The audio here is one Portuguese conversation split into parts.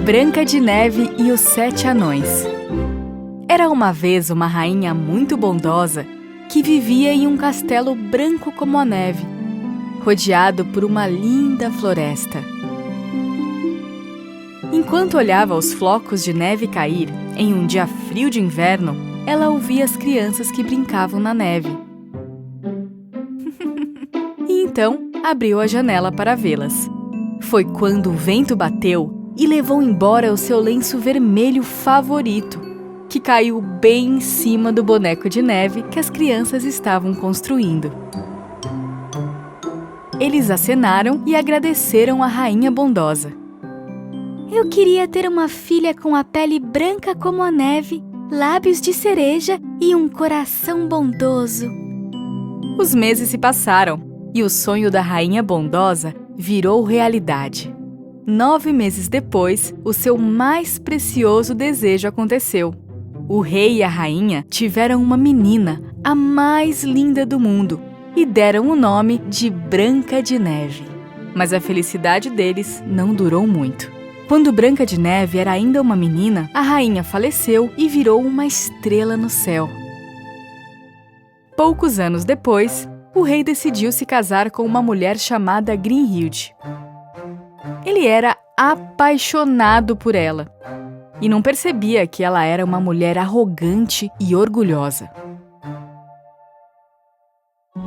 Branca de Neve e os 7 Anões. Era uma vez uma rainha muito bondosa que vivia em um castelo branco como a neve, rodeado por uma linda floresta. Enquanto olhava os flocos de neve cair em um dia frio de inverno, ela ouvia as crianças que brincavam na neve. E então abriu a janela para vê-las. Foi quando o vento bateu e levou embora o seu lenço vermelho favorito, que caiu bem em cima do boneco de neve que as crianças estavam construindo. Eles acenaram e agradeceram a rainha bondosa. Eu queria ter uma filha com a pele branca como a neve, lábios de cereja e um coração bondoso. Os meses se passaram e o sonho da rainha bondosa virou realidade. 9 meses depois, o seu mais precioso desejo aconteceu. O rei e a rainha tiveram uma menina, a mais linda do mundo, e deram o nome de Branca de Neve. Mas a felicidade deles não durou muito. Quando Branca de Neve era ainda uma menina, a rainha faleceu e virou uma estrela no céu. Poucos anos depois, o rei decidiu se casar com uma mulher chamada Grinhilde. Ele era apaixonado por ela e não percebia que ela era uma mulher arrogante e orgulhosa.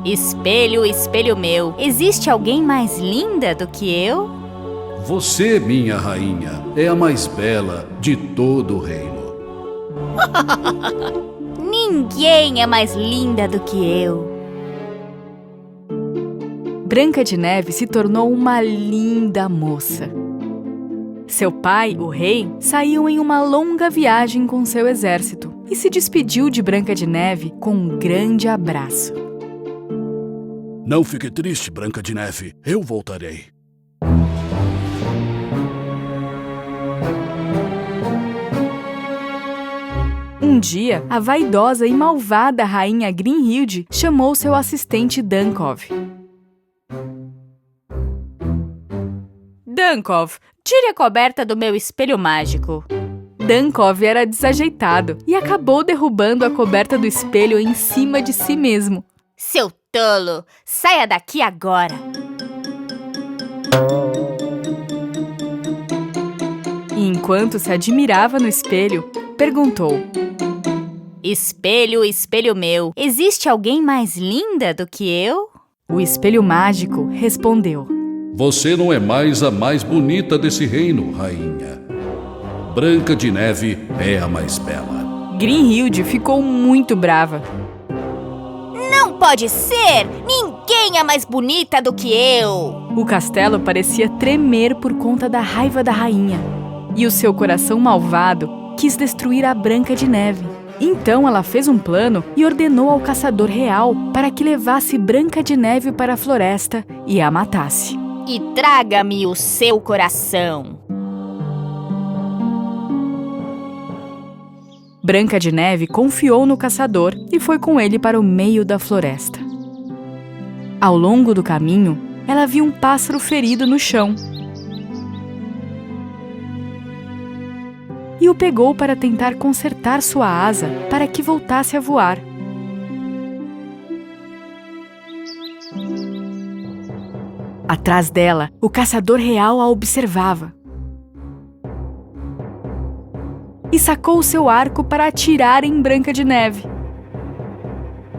Espelho, espelho meu, existe alguém mais linda do que eu? Você, minha rainha, é a mais bela de todo o reino. Ninguém é mais linda do que eu. Branca de Neve se tornou uma linda moça. Seu pai, o rei, saiu em uma longa viagem com seu exército e se despediu de Branca de Neve com um grande abraço. Não fique triste, Branca de Neve. Eu voltarei. Um dia, a vaidosa e malvada rainha Grinhilde chamou seu assistente Dankov. Dankov, tire a coberta do meu espelho mágico. Dankov era desajeitado e acabou derrubando a coberta do espelho em cima de si mesmo. Seu tolo, saia daqui agora. E enquanto se admirava no espelho, perguntou: Espelho, espelho meu, existe alguém mais linda do que eu? O espelho mágico respondeu: Você não é mais a mais bonita desse reino, rainha. Branca de Neve é a mais bela. Grinhilde ficou muito brava. Não pode ser! Ninguém é mais bonita do que eu! O castelo parecia tremer por conta da raiva da rainha. E o seu coração malvado quis destruir a Branca de Neve. Então ela fez um plano e ordenou ao caçador real para que levasse Branca de Neve para a floresta e a matasse. E traga-me o seu coração. Branca de Neve confiou no caçador e foi com ele para o meio da floresta. Ao longo do caminho, ela viu um pássaro ferido no chão e o pegou para tentar consertar sua asa para que voltasse a voar. Atrás dela, o caçador real a observava e sacou seu arco para atirar em Branca de Neve.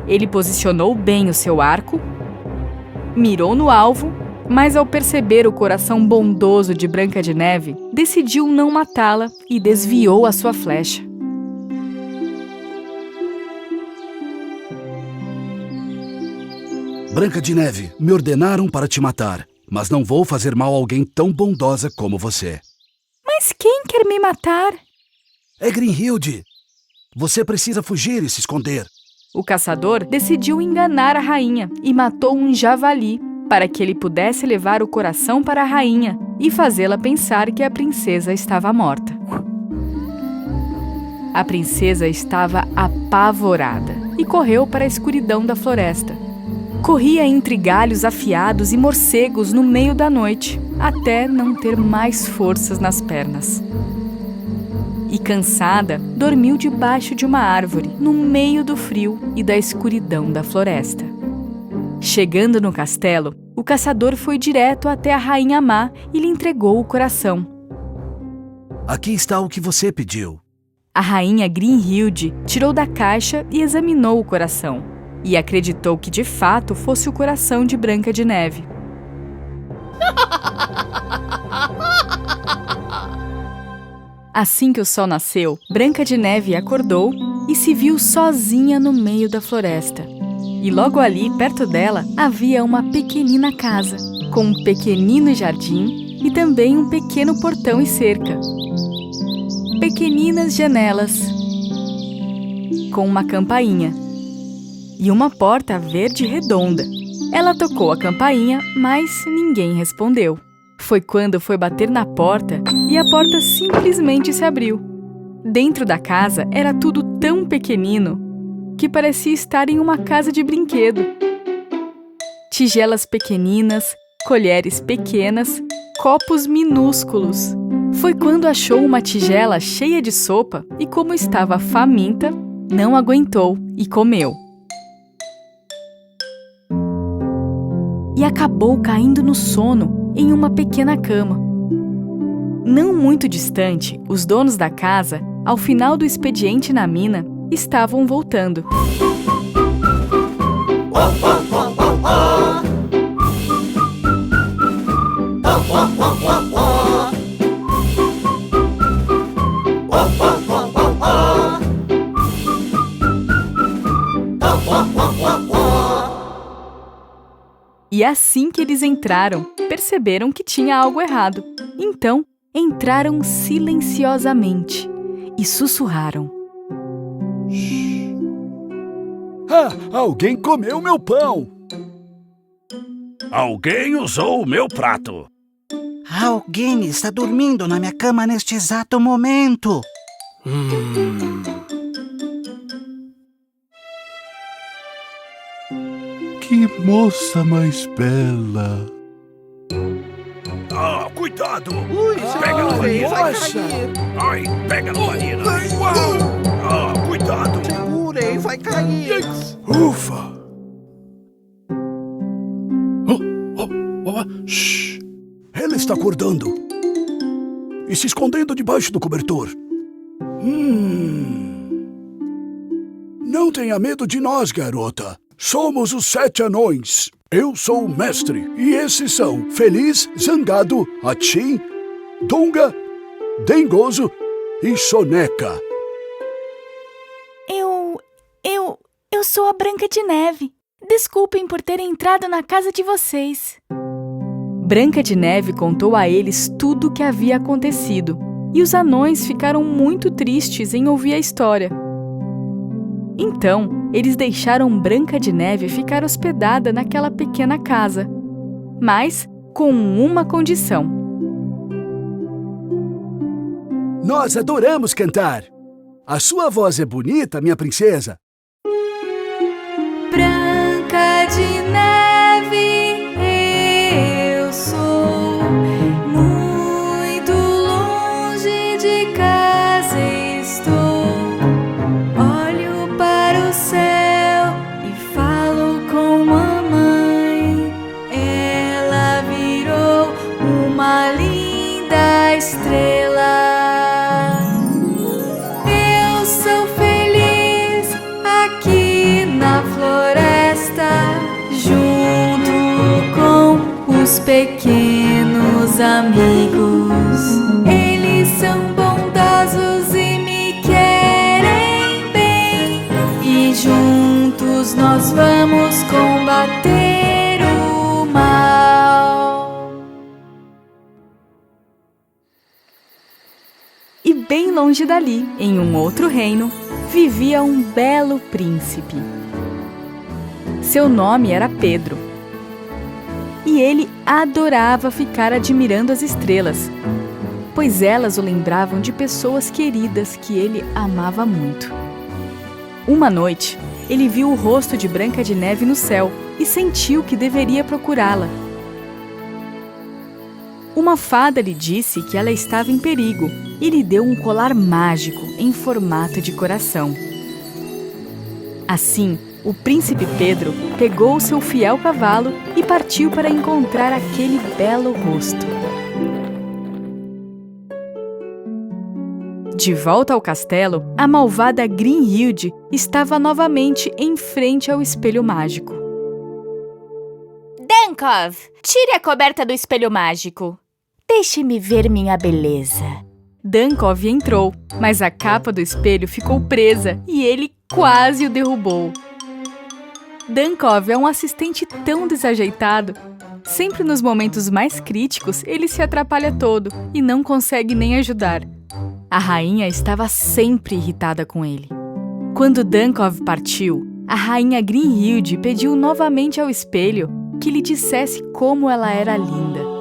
Ele posicionou bem o seu arco, mirou no alvo, mas ao perceber o coração bondoso de Branca de Neve, decidiu não matá-la e desviou a sua flecha. Branca de Neve, me ordenaram para te matar, mas não vou fazer mal a alguém tão bondosa como você. Mas quem quer me matar? É Grinhilde. Você precisa fugir e se esconder. O caçador decidiu enganar a rainha e matou um javali para que ele pudesse levar o coração para a rainha e fazê-la pensar que a princesa estava morta. A princesa estava apavorada e correu para a escuridão da floresta. Corria entre galhos afiados e morcegos no meio da noite, até não ter mais forças nas pernas. E cansada, dormiu debaixo de uma árvore, no meio do frio e da escuridão da floresta. Chegando no castelo, o caçador foi direto até a rainha má e lhe entregou o coração. Aqui está o que você pediu. A rainha Grimhilde tirou da caixa e examinou o coração, e acreditou que de fato fosse o coração de Branca de Neve. Assim que o sol nasceu, Branca de Neve acordou e se viu sozinha no meio da floresta. E logo ali, perto dela, havia uma pequenina casa, com um pequenino jardim e também um pequeno portão e cerca. Pequeninas janelas, com uma campainha e uma porta verde redonda. Ela tocou a campainha, mas ninguém respondeu. Foi quando foi bater na porta e a porta simplesmente se abriu. Dentro da casa era tudo tão pequenino que parecia estar em uma casa de brinquedo. Tigelas pequeninas, colheres pequenas, copos minúsculos. Foi quando achou uma tigela cheia de sopa e, como estava faminta, não aguentou e comeu. E acabou caindo no sono em uma pequena cama. Não muito distante, os donos da casa, ao final do expediente na mina, estavam voltando. E assim que eles entraram, perceberam que tinha algo errado. Então, entraram silenciosamente e sussurraram. Alguém comeu meu pão! Alguém usou o meu prato. Alguém está dormindo na minha cama neste exato momento. Que moça mais bela! Ah, cuidado! Pega no palito! Ai, pega no palito! Ah, cuidado! Segurem, vai cair! Ufa! Shhh! Ela está acordando e se escondendo debaixo do cobertor. Não tenha medo de nós, garota. Somos os 7 anões. Eu sou o mestre e esses são Feliz, Zangado, Atim, Dunga, Dengoso e Soneca. Eu sou a Branca de Neve. Desculpem por ter entrado na casa de vocês. Branca de Neve contou a eles tudo o que havia acontecido, e os anões ficaram muito tristes em ouvir a história. Então, eles deixaram Branca de Neve ficar hospedada naquela pequena casa, mas com uma condição. Nós adoramos cantar. A sua voz é bonita, minha princesa. Branca de Neve, eu sou. Muito longe de casa estou. Olho para o céu e falo com a mãe. Ela virou uma linda estrela. Eu sou feliz aqui na floresta, junto com os pequenos amigos. Eles são bondosos e me querem bem, e juntos nós vamos combater o mal. E bem longe dali, em um outro reino, vivia um belo príncipe. Seu nome era Pedro. E ele adorava ficar admirando as estrelas, pois elas o lembravam de pessoas queridas que ele amava muito. Uma noite, ele viu o rosto de Branca de Neve no céu e sentiu que deveria procurá-la. Uma fada lhe disse que ela estava em perigo e lhe deu um colar mágico em formato de coração. Assim, o príncipe Pedro pegou seu fiel cavalo e partiu para encontrar aquele belo rosto. De volta ao castelo, a malvada Grimhilde estava novamente em frente ao espelho mágico. Dunkov, tire a coberta do espelho mágico. Deixe-me ver minha beleza. Dunkov entrou, mas a capa do espelho ficou presa e ele quase o derrubou. Dunkov é um assistente tão desajeitado. Sempre nos momentos mais críticos, ele se atrapalha todo e não consegue nem ajudar. A rainha estava sempre irritada com ele. Quando Dunkov partiu, a rainha Grimhilde pediu novamente ao espelho que lhe dissesse como ela era linda.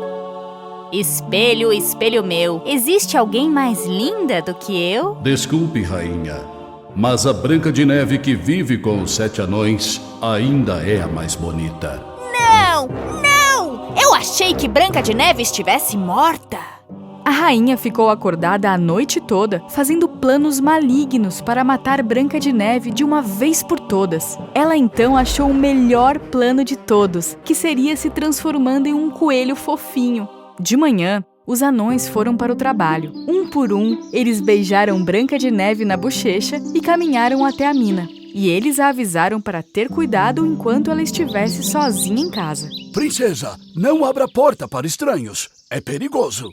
Espelho, espelho meu, existe alguém mais linda do que eu? Desculpe, rainha, mas a Branca de Neve que vive com os 7 anões ainda é a mais bonita. Não, não! Eu achei que Branca de Neve estivesse morta. A rainha ficou acordada a noite toda, fazendo planos malignos para matar Branca de Neve de uma vez por todas. Ela então achou o melhor plano de todos, que seria se transformando em um coelho fofinho. De manhã, os anões foram para o trabalho. Um por um, eles beijaram Branca de Neve na bochecha e caminharam até a mina. E eles a avisaram para ter cuidado enquanto ela estivesse sozinha em casa. Princesa, não abra a porta para estranhos. É perigoso.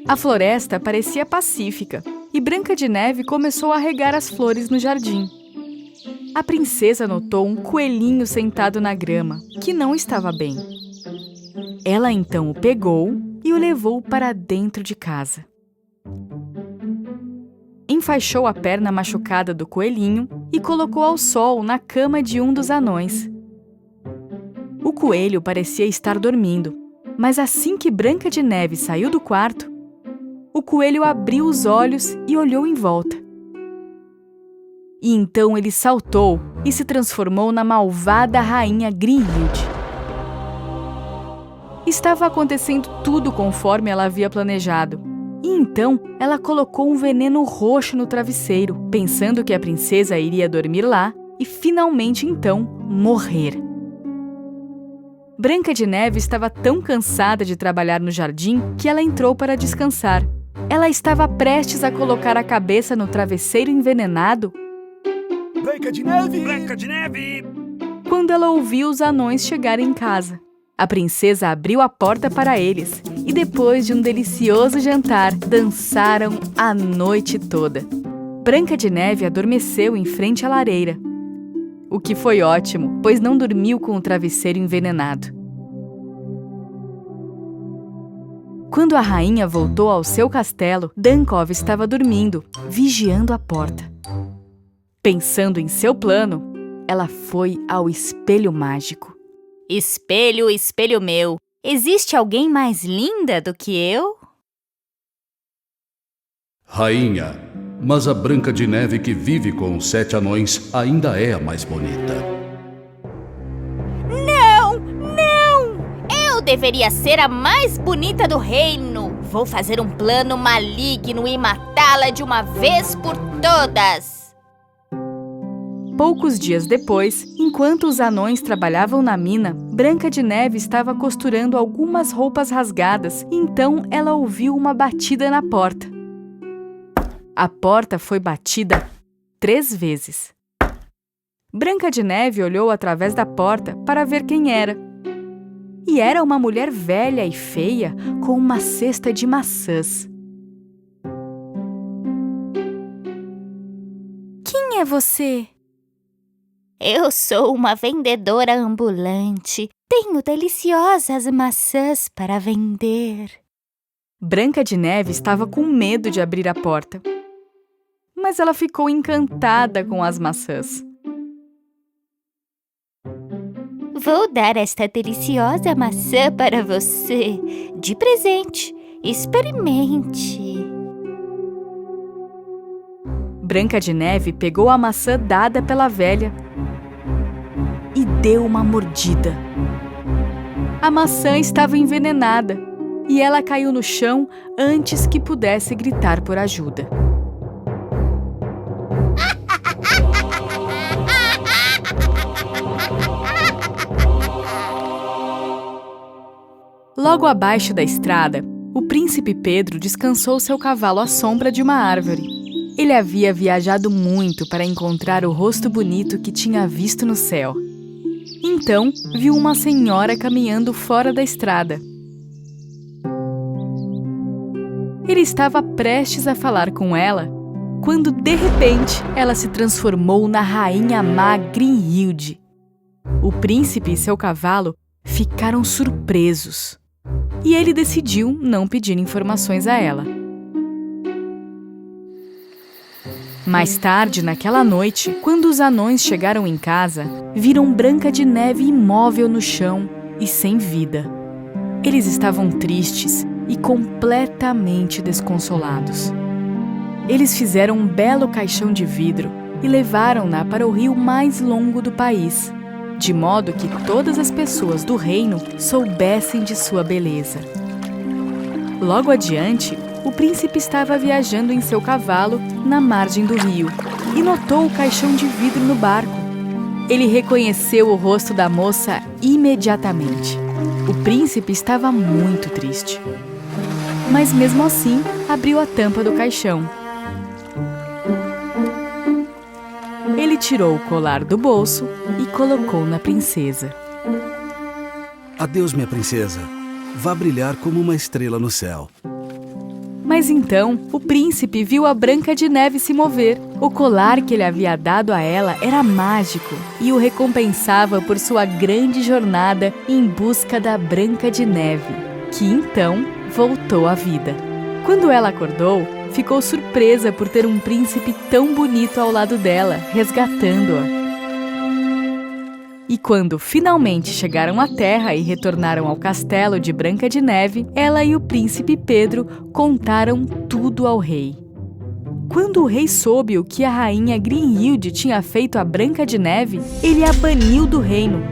A floresta parecia pacífica e Branca de Neve começou a regar as flores no jardim. A princesa notou um coelhinho sentado na grama, que não estava bem. Ela então o pegou e o levou para dentro de casa. Enfaixou a perna machucada do coelhinho e colocou ao sol na cama de um dos anões. O coelho parecia estar dormindo, mas assim que Branca de Neve saiu do quarto, o coelho abriu os olhos e olhou em volta. E então ele saltou e se transformou na malvada rainha Grimhilde. Estava acontecendo tudo conforme ela havia planejado. E então ela colocou um veneno roxo no travesseiro, pensando que a princesa iria dormir lá e finalmente então morrer. Branca de Neve estava tão cansada de trabalhar no jardim que ela entrou para descansar. Ela estava prestes a colocar a cabeça no travesseiro envenenado Branca de Neve! Branca de Neve! quando ela ouviu os anões chegarem em casa. A princesa abriu a porta para eles e depois de um delicioso jantar, dançaram a noite toda. Branca de Neve adormeceu em frente à lareira, o que foi ótimo, pois não dormiu com o travesseiro envenenado. Quando a rainha voltou ao seu castelo, Dunkov estava dormindo, vigiando a porta. Pensando em seu plano, ela foi ao espelho mágico. Espelho, espelho meu, existe alguém mais linda do que eu? Rainha, mas a Branca de Neve que vive com os 7 anões ainda é a mais bonita. Não, não! Eu deveria ser a mais bonita do reino. Vou fazer um plano maligno e matá-la de uma vez por todas. Poucos dias depois, enquanto os anões trabalhavam na mina, Branca de Neve estava costurando algumas roupas rasgadas e então ela ouviu uma batida na porta. A porta foi batida 3 vezes. Branca de Neve olhou através da porta para ver quem era. E era uma mulher velha e feia com uma cesta de maçãs. Quem é você? Eu sou uma vendedora ambulante. Tenho deliciosas maçãs para vender. Branca de Neve estava com medo de abrir a porta, mas ela ficou encantada com as maçãs. Vou dar esta deliciosa maçã para você, de presente. Experimente. Branca de Neve pegou a maçã dada pela velha e deu uma mordida. A maçã estava envenenada e ela caiu no chão antes que pudesse gritar por ajuda. Logo abaixo da estrada, o príncipe Pedro descansou seu cavalo à sombra de uma árvore. Ele havia viajado muito para encontrar o rosto bonito que tinha visto no céu. Então, viu uma senhora caminhando fora da estrada. Ele estava prestes a falar com ela, quando, de repente, ela se transformou na rainha má Grinhilde. O príncipe e seu cavalo ficaram surpresos, e ele decidiu não pedir informações a ela. Mais tarde, naquela noite, quando os anões chegaram em casa, viram Branca de Neve imóvel no chão e sem vida. Eles estavam tristes e completamente desconsolados. Eles fizeram um belo caixão de vidro e levaram-na para o rio mais longo do país, de modo que todas as pessoas do reino soubessem de sua beleza. Logo adiante, o príncipe estava viajando em seu cavalo na margem do rio e notou o caixão de vidro no barco. Ele reconheceu o rosto da moça imediatamente. O príncipe estava muito triste, mas mesmo assim abriu a tampa do caixão. Ele tirou o colar do bolso e colocou na princesa. Adeus, minha princesa. Vá brilhar como uma estrela no céu. Mas então, o príncipe viu a Branca de Neve se mover. O colar que ele havia dado a ela era mágico e o recompensava por sua grande jornada em busca da Branca de Neve, que então voltou à vida. Quando ela acordou, ficou surpresa por ter um príncipe tão bonito ao lado dela, resgatando-a. E quando finalmente chegaram à terra e retornaram ao castelo de Branca de Neve, ela e o príncipe Pedro contaram tudo ao rei. Quando o rei soube o que a rainha Grinhilde tinha feito a Branca de Neve, ele a baniu do reino.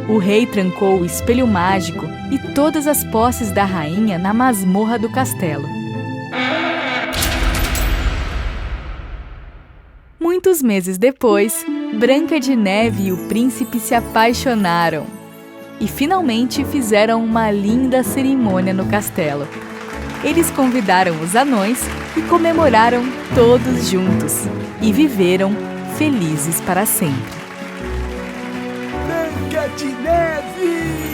O rei trancou o espelho mágico e todas as posses da rainha na masmorra do castelo. Muitos meses depois, Branca de Neve e o príncipe se apaixonaram e finalmente fizeram uma linda cerimônia no castelo. Eles convidaram os anões e comemoraram todos juntos e viveram felizes para sempre. Branca de Neve!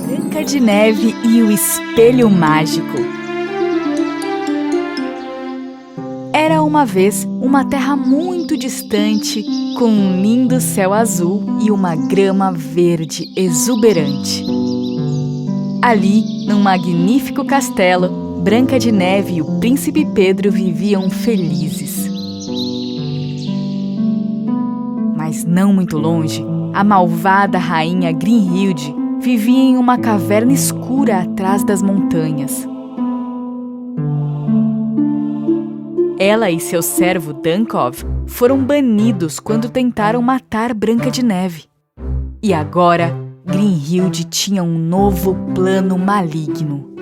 Branca de Neve e o Espelho Mágico. Era uma vez uma terra muito distante, com um lindo céu azul e uma grama verde exuberante. Ali, num magnífico castelo, Branca de Neve e o príncipe Pedro viviam felizes. Mas não muito longe, a malvada rainha Grinhilde vivia em uma caverna escura atrás das montanhas. Ela e seu servo Dunkov foram banidos quando tentaram matar Branca de Neve. E agora, Grinhilde tinha um novo plano maligno.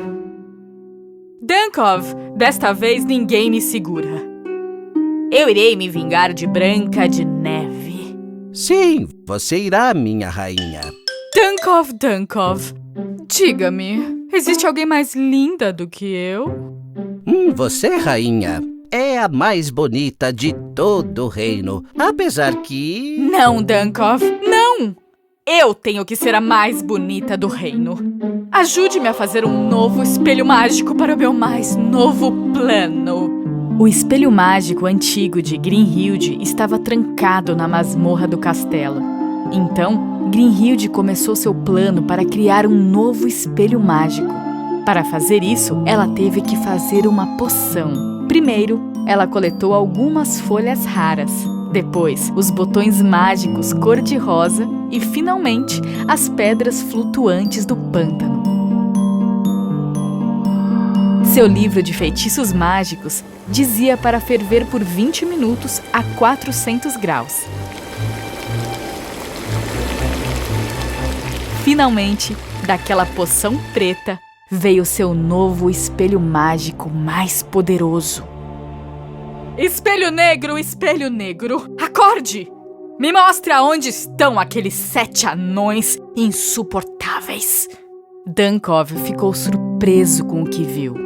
Dunkov, desta vez ninguém me segura. Eu irei me vingar de Branca de Neve. Sim, você irá, minha rainha. Dunkov, diga-me, existe alguém mais linda do que eu? Você, rainha, é a mais bonita de todo o reino, apesar que... Não, Dunkov, não! Eu tenho que ser a mais bonita do reino. Ajude-me a fazer um novo espelho mágico para o meu mais novo plano. O espelho mágico antigo de Grinhilde estava trancado na masmorra do castelo. Então, Grinhilde começou seu plano para criar um novo espelho mágico. Para fazer isso, ela teve que fazer uma poção. Primeiro, ela coletou algumas folhas raras. Depois, os botões mágicos cor-de-rosa e, finalmente, as pedras flutuantes do pântano. Seu livro de feitiços mágicos dizia para ferver por 20 minutos a 400 graus. Finalmente, daquela poção preta, veio seu novo espelho mágico mais poderoso. Espelho negro, acorde! Me mostre aonde estão aqueles 7 anões insuportáveis. Dankov ficou surpreso com o que viu.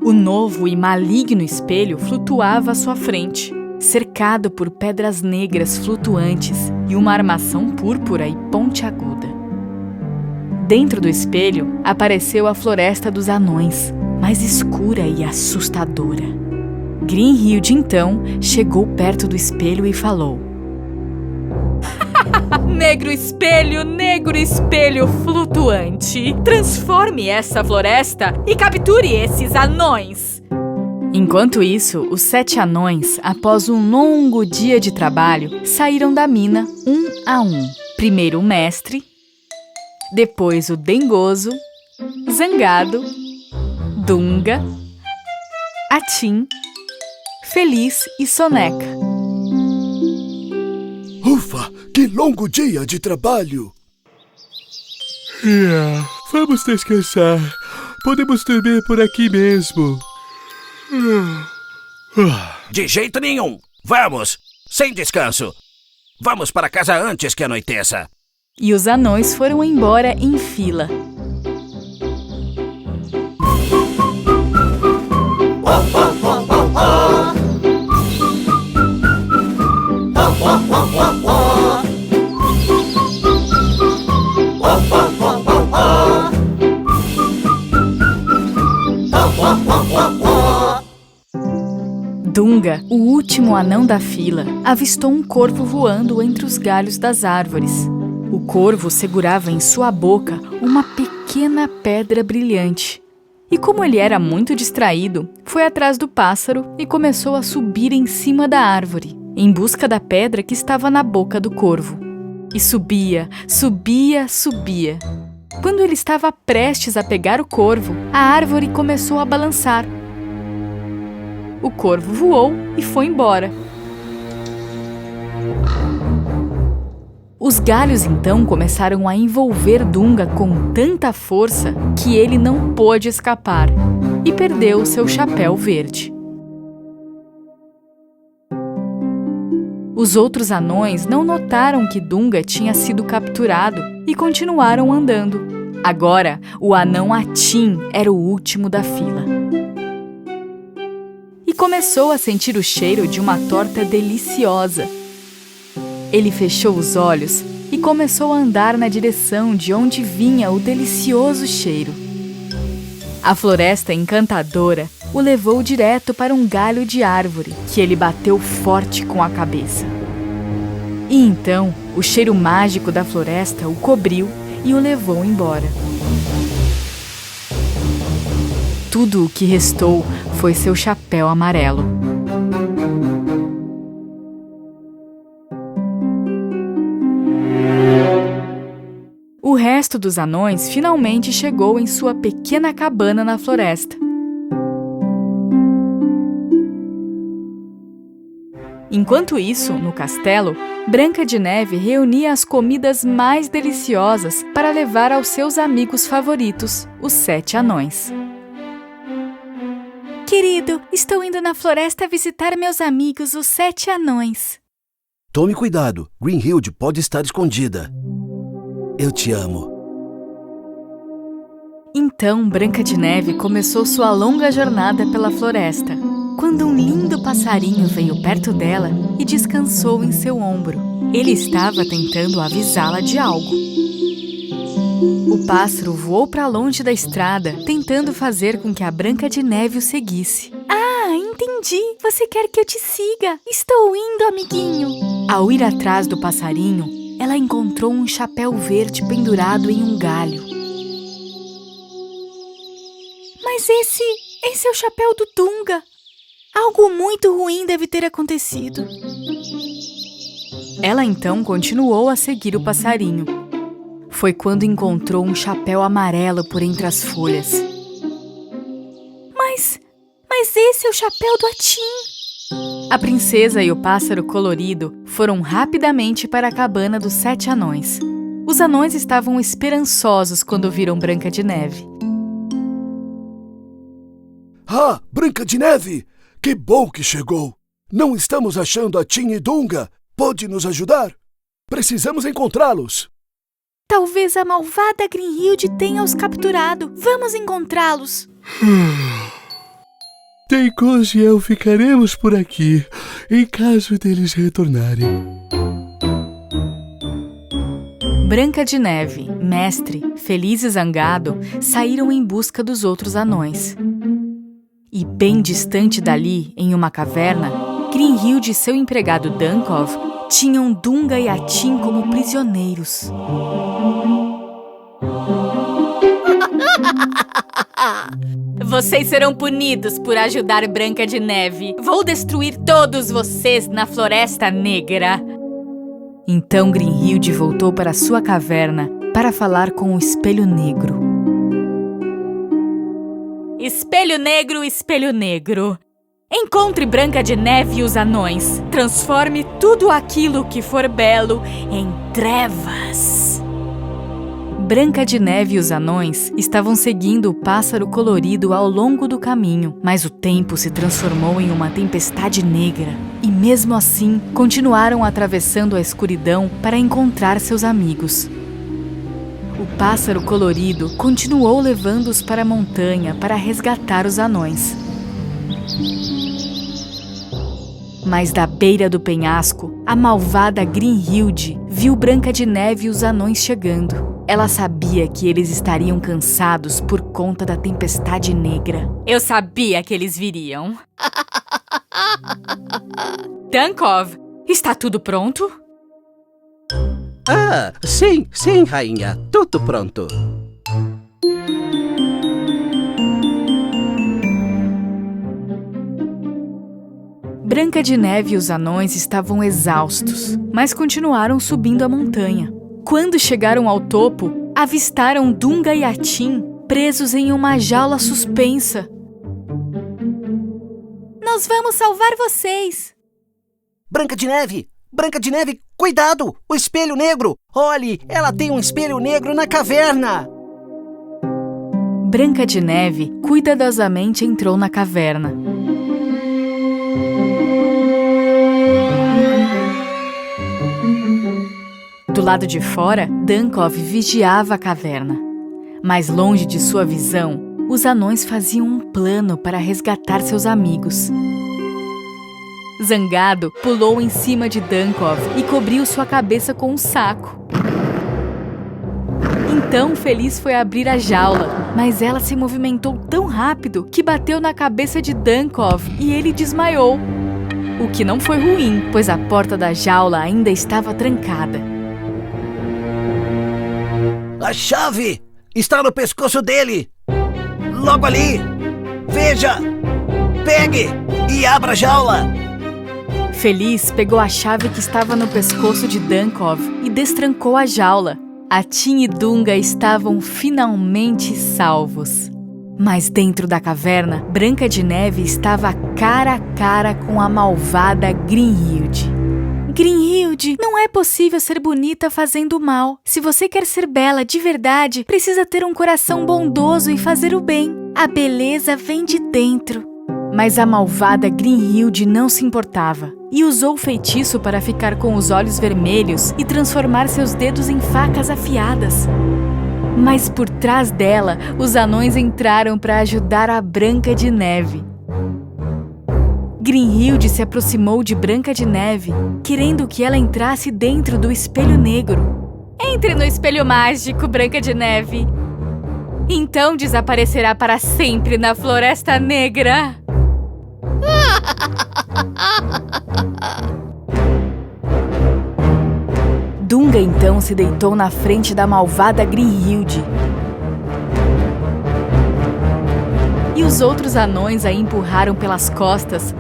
O novo e maligno espelho flutuava à sua frente, cercado por pedras negras flutuantes e uma armação púrpura e pontiaguda. Dentro do espelho apareceu a floresta dos anões, mais escura e assustadora. Grimhild, então, chegou perto do espelho e falou: negro espelho flutuante, transforme essa floresta e capture esses anões! Enquanto isso, os 7 anões, após um longo dia de trabalho, saíram da mina um a um. Primeiro o mestre, depois o dengoso, zangado, Dunga, Atim, Feliz e Soneca. Ufa, que longo dia de trabalho! Vamos descansar. Podemos dormir por aqui mesmo. De jeito nenhum. Vamos, sem descanso. Vamos para casa antes que anoiteça. E os anões foram embora em fila. Dunga, o último anão da fila, avistou um corvo voando entre os galhos das árvores. O corvo segurava em sua boca uma pequena pedra brilhante. E como ele era muito distraído, foi atrás do pássaro e começou a subir em cima da árvore, em busca da pedra que estava na boca do corvo. E subia, subia, subia. Quando ele estava prestes a pegar o corvo, a árvore começou a balançar. O corvo voou e foi embora. Os galhos então começaram a envolver Dunga com tanta força que ele não pôde escapar e perdeu seu chapéu verde. Os outros anões não notaram que Dunga tinha sido capturado e continuaram andando. Agora, o anão Atim era o último da fila. E começou a sentir o cheiro de uma torta deliciosa. Ele fechou os olhos e começou a andar na direção de onde vinha o delicioso cheiro. A floresta encantadora o levou direto para um galho de árvore, que ele bateu forte com a cabeça. E então, o cheiro mágico da floresta o cobriu e o levou embora. Tudo o que restou foi seu chapéu amarelo. O resto dos anões finalmente chegou em sua pequena cabana na floresta. Enquanto isso, no castelo, Branca de Neve reunia as comidas mais deliciosas para levar aos seus amigos favoritos, os 7 anões. Querido, estou indo na floresta visitar meus amigos, os 7 anões. Tome cuidado, Grimhild pode estar escondida. Eu te amo. Então Branca de Neve começou sua longa jornada pela floresta, quando um lindo passarinho veio perto dela e descansou em seu ombro. Ele estava tentando avisá-la de algo. O pássaro voou para longe da estrada, tentando fazer com que a Branca de Neve o seguisse. Ah, entendi. Você quer que eu te siga? Estou indo, amiguinho. Ao ir atrás do passarinho, ela encontrou um chapéu verde pendurado em um galho. Mas esse é o chapéu do Dunga. Algo muito ruim deve ter acontecido. Ela então continuou a seguir o passarinho. Foi quando encontrou um chapéu amarelo por entre as folhas. Mas esse é o chapéu do Atim! A princesa e o pássaro colorido foram rapidamente para a cabana dos 7 anões. Os anões estavam esperançosos quando viram Branca de Neve. Ah, Branca de Neve! Que bom que chegou! Não estamos achando Atim e Dunga. Pode nos ajudar? Precisamos encontrá-los. Talvez a malvada Grimhilde tenha os capturado. Vamos encontrá-los. Teikoso e eu ficaremos por aqui, em caso deles retornarem. Branca de Neve, Mestre, Feliz e Zangado saíram em busca dos outros anões. E bem distante dali, em uma caverna, Grimhilde e seu empregado Dunkov tinham Dunga e Atim como prisioneiros. Vocês serão punidos por ajudar Branca de Neve. Vou destruir todos vocês na Floresta Negra. Então Grimhilde voltou para sua caverna para falar com o Espelho Negro. Espelho Negro, encontre Branca de Neve e os anões. Transforme tudo aquilo que for belo em trevas. Branca de Neve e os anões estavam seguindo o pássaro colorido ao longo do caminho, mas o tempo se transformou em uma tempestade negra. E mesmo assim, continuaram atravessando a escuridão para encontrar seus amigos. O pássaro colorido continuou levando-os para a montanha para resgatar os anões. Mas da beira do penhasco, a malvada Grimhilde viu Branca de Neve e os anões chegando. Ela sabia que eles estariam cansados por conta da tempestade negra. Eu sabia que eles viriam. Dunkov, está tudo pronto? Ah, sim, rainha. Tudo pronto. Branca de Neve e os anões estavam exaustos, mas continuaram subindo a montanha. Quando chegaram ao topo, avistaram Dunga e Atim presos em uma jaula suspensa. Nós vamos salvar vocês! Branca de Neve, cuidado! O espelho negro! Olhe, ela tem um espelho negro na caverna! Branca de Neve cuidadosamente entrou na caverna. Do lado de fora, Dunkov vigiava a caverna. Mais longe de sua visão, os anões faziam um plano para resgatar seus amigos. Zangado pulou em cima de Dunkov e cobriu sua cabeça com um saco. Então Feliz foi abrir a jaula, mas ela se movimentou tão rápido que bateu na cabeça de Dunkov e ele desmaiou. O que não foi ruim, pois a porta da jaula ainda estava trancada. A chave está no pescoço dele! Logo ali! Veja! Pegue e abra a jaula! Feliz pegou a chave que estava no pescoço de Dunkov e destrancou a jaula. Atim e Dunga estavam finalmente salvos. Mas dentro da caverna, Branca de Neve estava cara a cara com a malvada Grimhilde. Grimhilde, não é possível ser bonita fazendo o mal. Se você quer ser bela de verdade, precisa ter um coração bondoso e fazer o bem. A beleza vem de dentro. Mas a malvada Grimhilde não se importava e usou o feitiço para ficar com os olhos vermelhos e transformar seus dedos em facas afiadas. Mas por trás dela, os anões entraram para ajudar a Branca de Neve. Grimhilde se aproximou de Branca de Neve, querendo que ela entrasse dentro do espelho negro. Entre no espelho mágico, Branca de Neve. Então desaparecerá para sempre na Floresta Negra. Dunga então se deitou na frente da malvada Grimhilde. E os outros anões a empurraram pelas costas,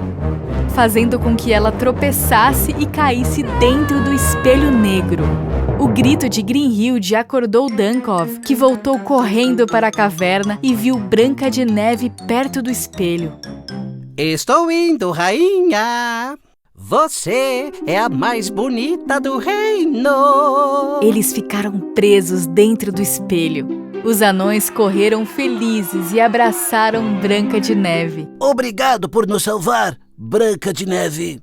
fazendo com que ela tropeçasse e caísse dentro do espelho negro. O grito de Grimhilde acordou Dunkov, que voltou correndo para a caverna e viu Branca de Neve perto do espelho. Estou indo, rainha! Você é a mais bonita do reino! Eles ficaram presos dentro do espelho. Os anões correram felizes e abraçaram Branca de Neve. Obrigado por nos salvar, Branca de Neve!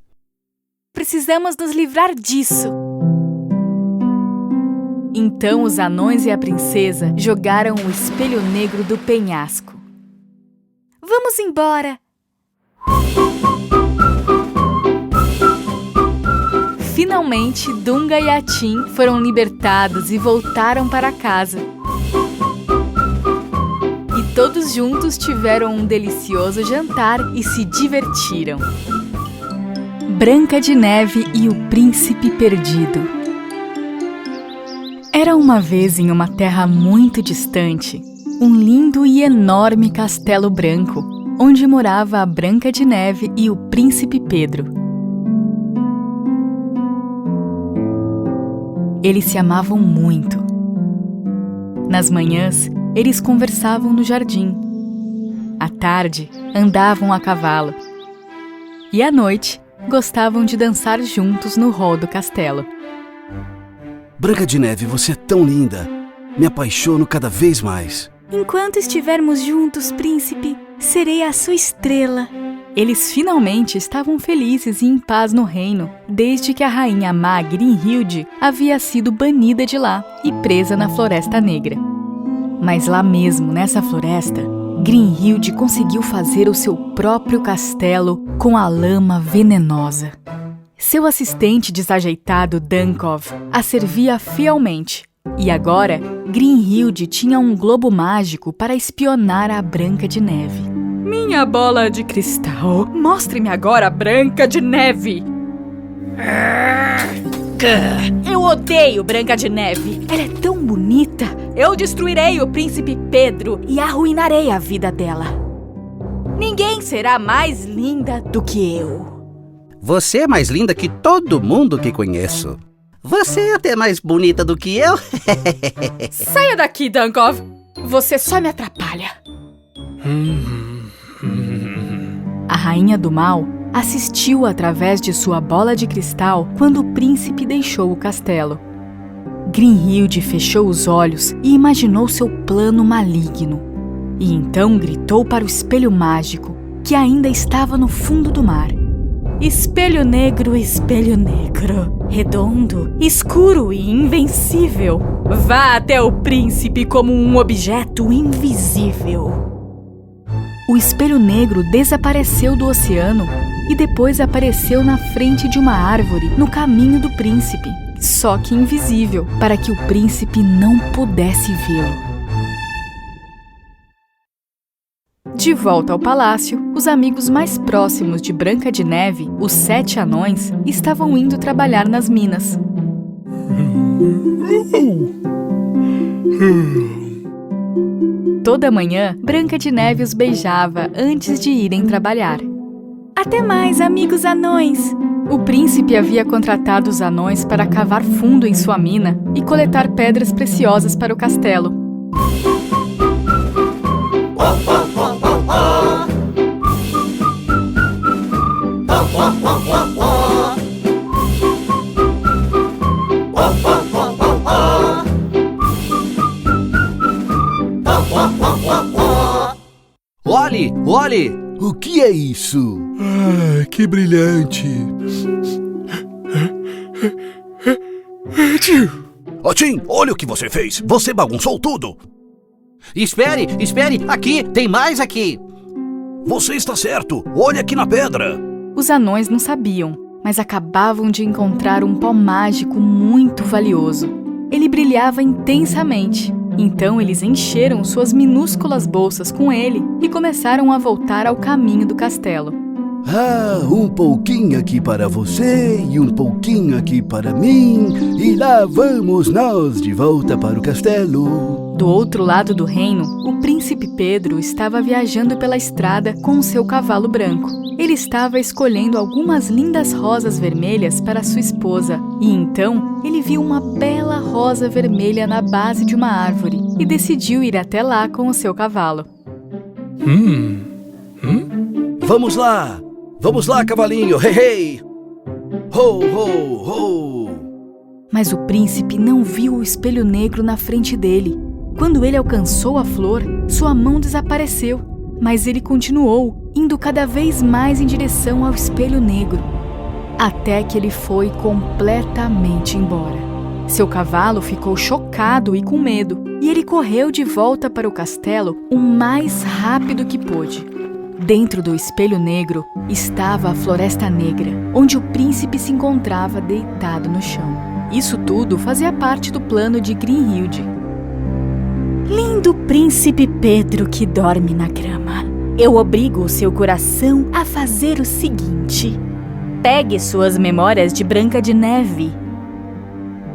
Precisamos nos livrar disso. Então os anões e a princesa jogaram o espelho negro do penhasco. Vamos embora! Finalmente, Dunga e Atim foram libertados e voltaram para casa. E todos juntos tiveram um delicioso jantar e se divertiram. Branca de Neve e o Príncipe Perdido. Era uma vez em uma terra muito distante, um lindo e enorme castelo branco, onde morava a Branca de Neve e o Príncipe Pedro. Eles se amavam muito. Nas manhãs, eles conversavam no jardim. À tarde, andavam a cavalo. E à noite, gostavam de dançar juntos no hall do castelo. Branca de Neve, você é tão linda. Me apaixono cada vez mais. Enquanto estivermos juntos, príncipe, serei a sua estrela. Eles finalmente estavam felizes e em paz no reino, desde que a rainha má Grimhilde havia sido banida de lá e presa na Floresta Negra. Mas lá mesmo, nessa floresta, Grimhilde conseguiu fazer o seu próprio castelo com a lama venenosa. Seu assistente desajeitado, Dunkov, a servia fielmente. E agora, Grimhilde tinha um globo mágico para espionar a Branca de Neve. Minha bola de cristal, mostre-me agora a Branca de Neve! Eu odeio Branca de Neve. Ela é tão bonita. Eu destruirei o Príncipe Pedro e arruinarei a vida dela. Ninguém será mais linda do que eu. Você é mais linda que todo mundo que conheço. Você é até mais bonita do que eu. Saia daqui, Dunkov. Você só me atrapalha. A Rainha do Mal assistiu através de sua bola de cristal quando o príncipe deixou o castelo. Grimhilde fechou os olhos e imaginou seu plano maligno. E então gritou para o espelho mágico, que ainda estava no fundo do mar. Espelho negro, redondo, escuro e invencível. Vá até o príncipe como um objeto invisível. O espelho negro desapareceu do oceano e depois apareceu na frente de uma árvore no caminho do príncipe, só que invisível, para que o príncipe não pudesse vê-lo. De volta ao palácio, os amigos mais próximos de Branca de Neve, os 7 anões, estavam indo trabalhar nas minas. Toda manhã, Branca de Neve os beijava antes de irem trabalhar. Até mais, amigos anões! O príncipe havia contratado os anões para cavar fundo em sua mina e coletar pedras preciosas para o castelo. Olhe, olhe! O que é isso? Ah, que brilhante! Atim, olha o que você fez! Você bagunçou tudo! Espere, espere! Aqui, tem mais aqui! Você está certo! Olha aqui na pedra! Os anões não sabiam, mas acabavam de encontrar um pó mágico muito valioso. Ele brilhava intensamente. Então eles encheram suas minúsculas bolsas com ele e começaram a voltar ao caminho do castelo. Ah, um pouquinho aqui para você e um pouquinho aqui para mim. E lá vamos nós de volta para o castelo. Do outro lado do reino, o príncipe Pedro estava viajando pela estrada com o seu cavalo branco. ele estava escolhendo algumas lindas rosas vermelhas para sua esposa. E então, ele viu uma bela rosa vermelha na base de uma árvore e decidiu ir até lá com o seu cavalo. Vamos lá! Vamos lá, cavalinho! Hey, hey! Ho, ho, ho! Mas o príncipe não viu o espelho negro na frente dele. Quando ele alcançou a flor, sua mão desapareceu, mas ele continuou, indo cada vez mais em direção ao espelho negro, até que ele foi completamente embora. Seu cavalo ficou chocado e com medo, e ele correu de volta para o castelo o mais rápido que pôde. Dentro do espelho negro estava a Floresta Negra, onde o príncipe se encontrava deitado no chão. Isso tudo fazia parte do plano de Grinhilde. Lindo príncipe Pedro que dorme na grama. Eu obrigo o seu coração a fazer o seguinte. Pegue suas memórias de Branca de Neve.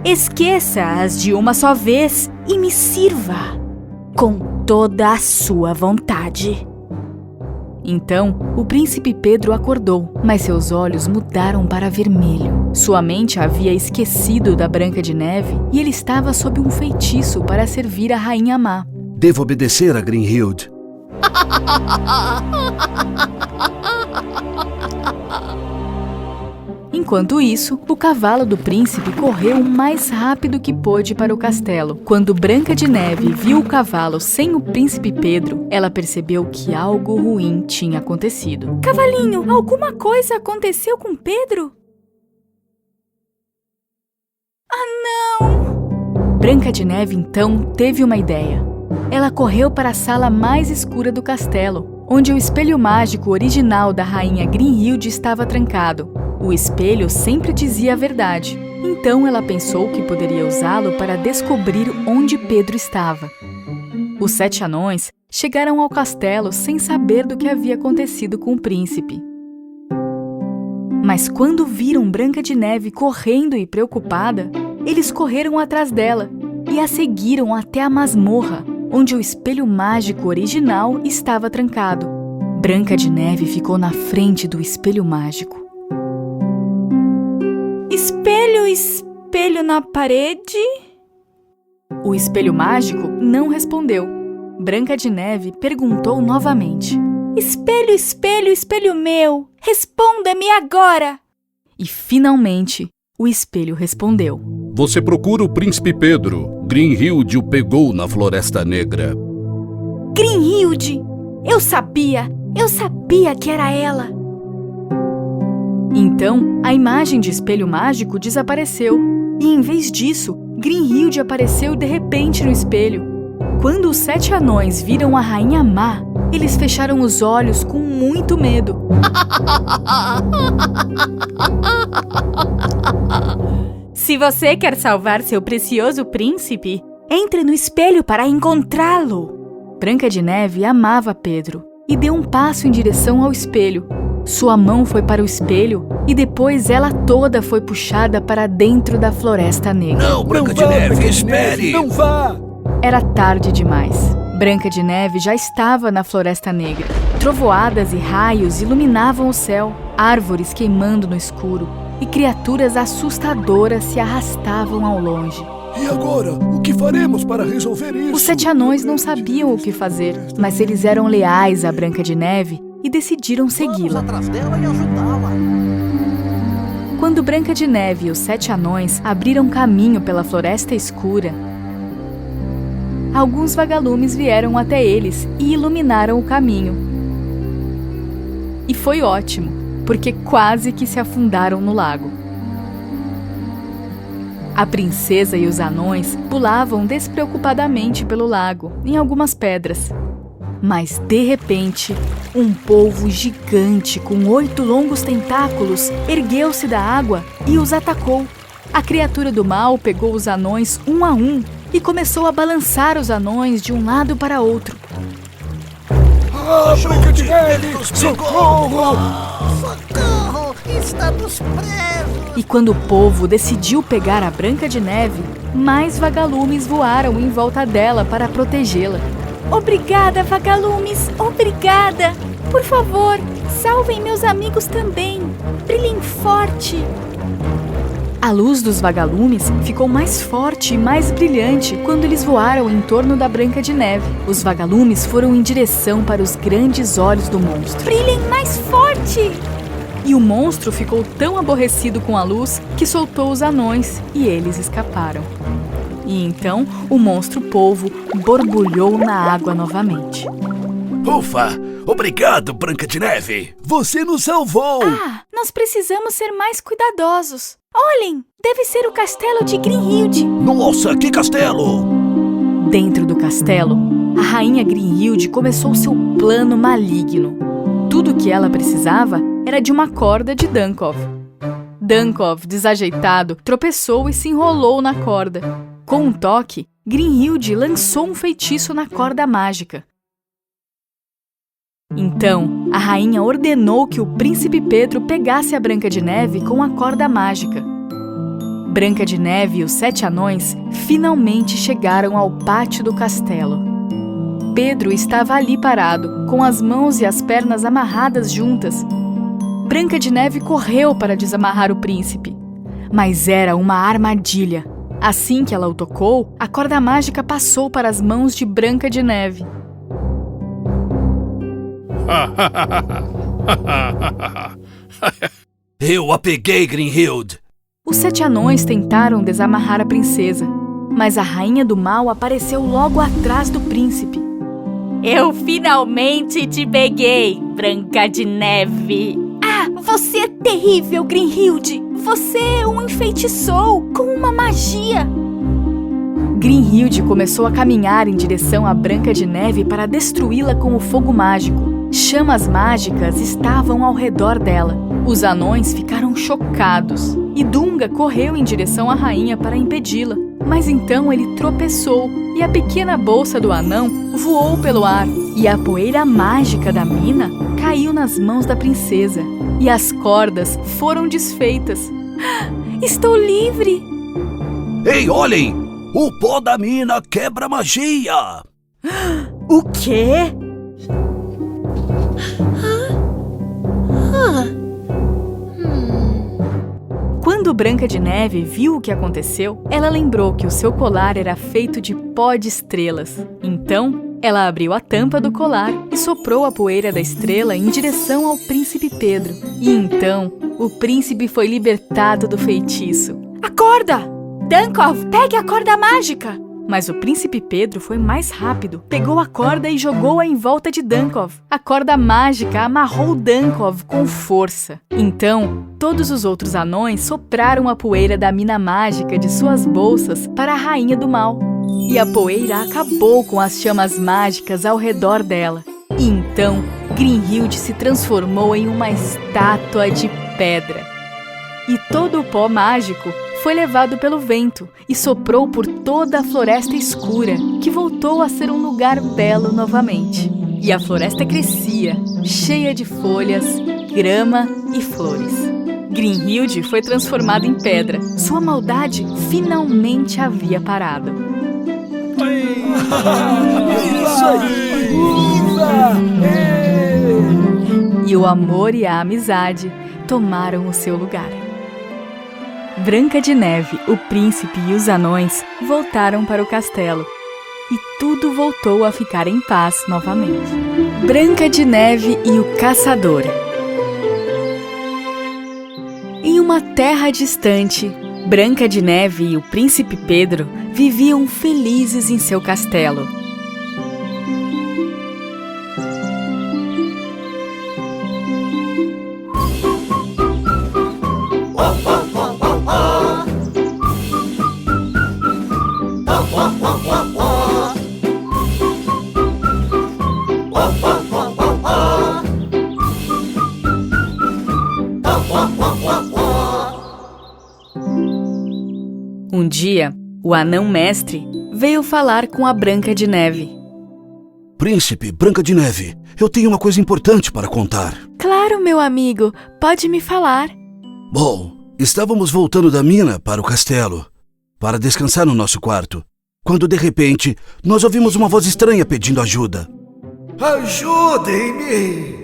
Esqueça-as de uma só vez e me sirva com toda a sua vontade. Então, o príncipe Pedro acordou, mas seus olhos mudaram para vermelho. Sua mente havia esquecido da Branca de Neve e ele estava sob um feitiço para servir a Rainha Má. Devo obedecer a Grinhilde. Enquanto isso, o cavalo do príncipe correu o mais rápido que pôde para o castelo. Quando Branca de Neve viu o cavalo sem o príncipe Pedro, ela percebeu que algo ruim tinha acontecido. Cavalinho, alguma coisa aconteceu com Pedro? Ah, não! Branca de Neve então teve uma ideia. Ela correu para a sala mais escura do castelo, onde o espelho mágico original da rainha Grinhilde estava trancado. O espelho sempre dizia a verdade, então ela pensou que poderia usá-lo para descobrir onde Pedro estava. Os 7 anões chegaram ao castelo sem saber do que havia acontecido com o príncipe. Mas quando viram Branca de Neve correndo e preocupada, eles correram atrás dela e a seguiram até a masmorra, onde o espelho mágico original estava trancado. Branca de Neve ficou na frente do espelho mágico. Espelho, espelho na parede? O espelho mágico não respondeu. Branca de Neve perguntou novamente. Espelho, espelho, espelho meu, responda-me agora! E finalmente, o espelho respondeu. Você procura o príncipe Pedro. Grinhilde o pegou na Floresta Negra. Grinhilde! Eu sabia que era ela! Então, a imagem de espelho mágico desapareceu. E em vez disso, Grinhilde apareceu de repente no espelho. Quando os 7 anões viram a Rainha Má, eles fecharam os olhos com muito medo. Se você quer salvar seu precioso príncipe, entre no espelho para encontrá-lo. Branca de Neve amava Pedro e deu um passo em direção ao espelho. Sua mão foi para o espelho e depois ela toda foi puxada para dentro da Floresta Negra. Não, Branca de Neve, espere! Não vá! Era tarde demais. Branca de Neve já estava na Floresta Negra. Trovoadas e raios iluminavam o céu, árvores queimando no escuro e criaturas assustadoras se arrastavam ao longe. E agora? O que faremos para resolver isso? Os 7 anões não sabiam o que fazer, mas eles eram leais à Branca de Neve e decidiram segui-la. Atrás dela e ajudá-la. Quando Branca de Neve e os 7 anões abriram caminho pela floresta escura, alguns vagalumes vieram até eles e iluminaram o caminho. E foi ótimo, porque quase que se afundaram no lago. A princesa e os anões pulavam despreocupadamente pelo lago, em algumas pedras. Mas, de repente, um polvo gigante com 8 longos tentáculos ergueu-se da água e os atacou. A criatura do mal pegou os anões um a um e começou a balançar os anões de um lado para outro. Ah, Branca de Neve! Socorro! Socorro! Estamos presos! E quando o polvo decidiu pegar a Branca de Neve, mais vagalumes voaram em volta dela para protegê-la. Obrigada, vagalumes! Obrigada! Por favor, salvem meus amigos também. Brilhem forte. A luz dos vagalumes ficou mais forte e mais brilhante quando eles voaram em torno da Branca de Neve. Os vagalumes foram em direção para os grandes olhos do monstro. Brilhem mais forte. E o monstro ficou tão aborrecido com a luz que soltou os anões e eles escaparam. E então o monstro polvo borbulhou na água novamente. Ufa! Obrigado, Branca de Neve! Você nos salvou! Nós precisamos ser mais cuidadosos. Olhem, deve ser o castelo de Grinhilde. Nossa, que castelo! Dentro do castelo, a rainha Grinhilde começou seu plano maligno. Tudo o que ela precisava era de uma corda de Dunkov. Dunkov, desajeitado, tropeçou e se enrolou na corda. Com um toque, Grinhilde lançou um feitiço na corda mágica. Então, a rainha ordenou que o príncipe Pedro pegasse a Branca de Neve com a corda mágica. Branca de Neve e os 7 anões finalmente chegaram ao pátio do castelo. Pedro estava ali parado, com as mãos e as pernas amarradas juntas. Branca de Neve correu para desamarrar o príncipe, mas era uma armadilha. Assim que ela o tocou, a corda mágica passou para as mãos de Branca de Neve. Eu a peguei, Grinhilde! Os 7 anões tentaram desamarrar a princesa, mas a rainha do mal apareceu logo atrás do príncipe. Eu finalmente te peguei, Branca de Neve. Você é terrível, Grinhilde. Você o enfeitiçou com uma magia. Grinhilde começou a caminhar em direção à Branca de Neve para destruí-la com o fogo mágico. Chamas mágicas estavam ao redor dela. Os anões ficaram chocados e Dunga correu em direção à rainha para impedi-la. Mas então ele tropeçou e a pequena bolsa do anão voou pelo ar. E a poeira mágica da mina caiu nas mãos da princesa. E as cordas foram desfeitas. Estou livre! Ei, olhem! O pó da mina quebra magia! O quê? Quando Branca de Neve viu o que aconteceu, ela lembrou que o seu colar era feito de pó de estrelas. Então, ela abriu a tampa do colar e soprou a poeira da estrela em direção ao príncipe Pedro. E então, o príncipe foi libertado do feitiço. Acorda! Dunkov, pegue a corda mágica! Mas o príncipe Pedro foi mais rápido. Pegou a corda e jogou-a em volta de Dunkov. A corda mágica amarrou Dunkov com força. Então, todos os outros anões sopraram a poeira da mina mágica de suas bolsas para a rainha do mal. E a poeira acabou com as chamas mágicas ao redor dela. E então, Grinhilde se transformou em uma estátua de pedra. E todo o pó mágico foi levado pelo vento e soprou por toda a floresta escura, que voltou a ser um lugar belo novamente. E a floresta crescia, cheia de folhas, grama e flores. Grinhilde foi transformada em pedra. Sua maldade finalmente havia parado. Isso aí! E o amor e a amizade tomaram o seu lugar. Branca de Neve, o príncipe e os anões voltaram para o castelo e tudo voltou a ficar em paz novamente. Branca de Neve e o Caçador. Em uma terra distante, Branca de Neve e o príncipe Pedro viviam felizes em seu castelo. Um dia, o anão mestre veio falar com a Branca de Neve. Príncipe, Branca de Neve, eu tenho uma coisa importante para contar. Claro, meu amigo, pode me falar. Bom, estávamos voltando da mina para o castelo, para descansar no nosso quarto, quando de repente nós ouvimos uma voz estranha pedindo ajuda. Ajudem-me!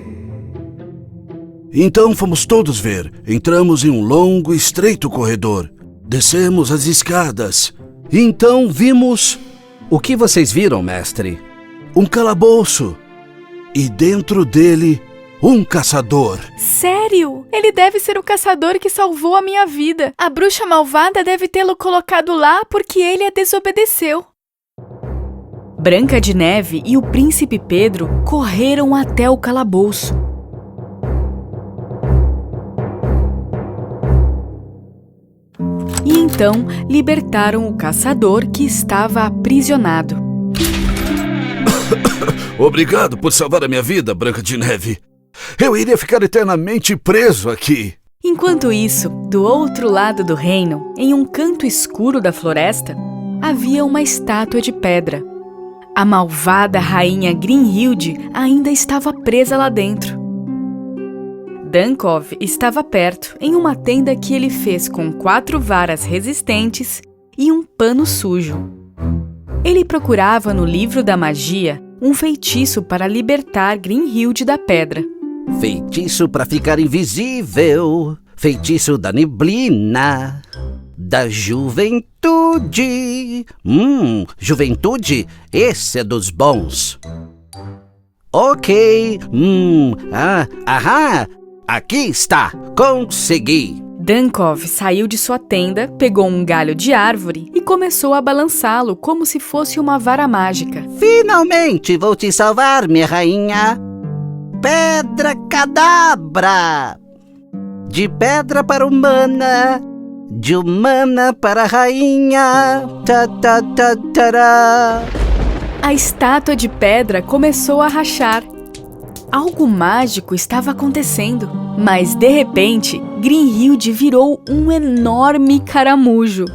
Então fomos todos ver. Entramos em um longo e estreito corredor. Descemos as escadas. Então vimos O que vocês viram, mestre? um calabouço. E dentro dele, um caçador. Sério? Ele deve ser o caçador que salvou a minha vida. A bruxa malvada deve tê-lo colocado lá porque ele a desobedeceu. Branca de Neve e o príncipe Pedro correram até o calabouço. E então libertaram o caçador que estava aprisionado. Obrigado por salvar a minha vida, Branca de Neve. Eu iria ficar eternamente preso aqui. Enquanto isso, do outro lado do reino, em um canto escuro da floresta, havia uma estátua de pedra. A malvada rainha Grimhilde ainda estava presa lá dentro. Dunkov estava perto, em uma tenda que ele fez com 4 varas resistentes e um pano sujo. Ele procurava no livro da magia um feitiço para libertar Grimhilde da pedra. Feitiço para ficar invisível. Feitiço da neblina. Da juventude. Juventude? Esse é dos bons. Ok. Aqui está. Consegui. Dunkov saiu de sua tenda, pegou um galho de árvore e começou a balançá-lo como se fosse uma vara mágica. Finalmente vou te salvar, minha rainha. Pedra cadabra. De pedra para humana. De humana para rainha. Ta-ta-ta-tará. A estátua de pedra começou a rachar. Algo mágico estava acontecendo, mas de repente, Grimhilde virou um enorme caramujo.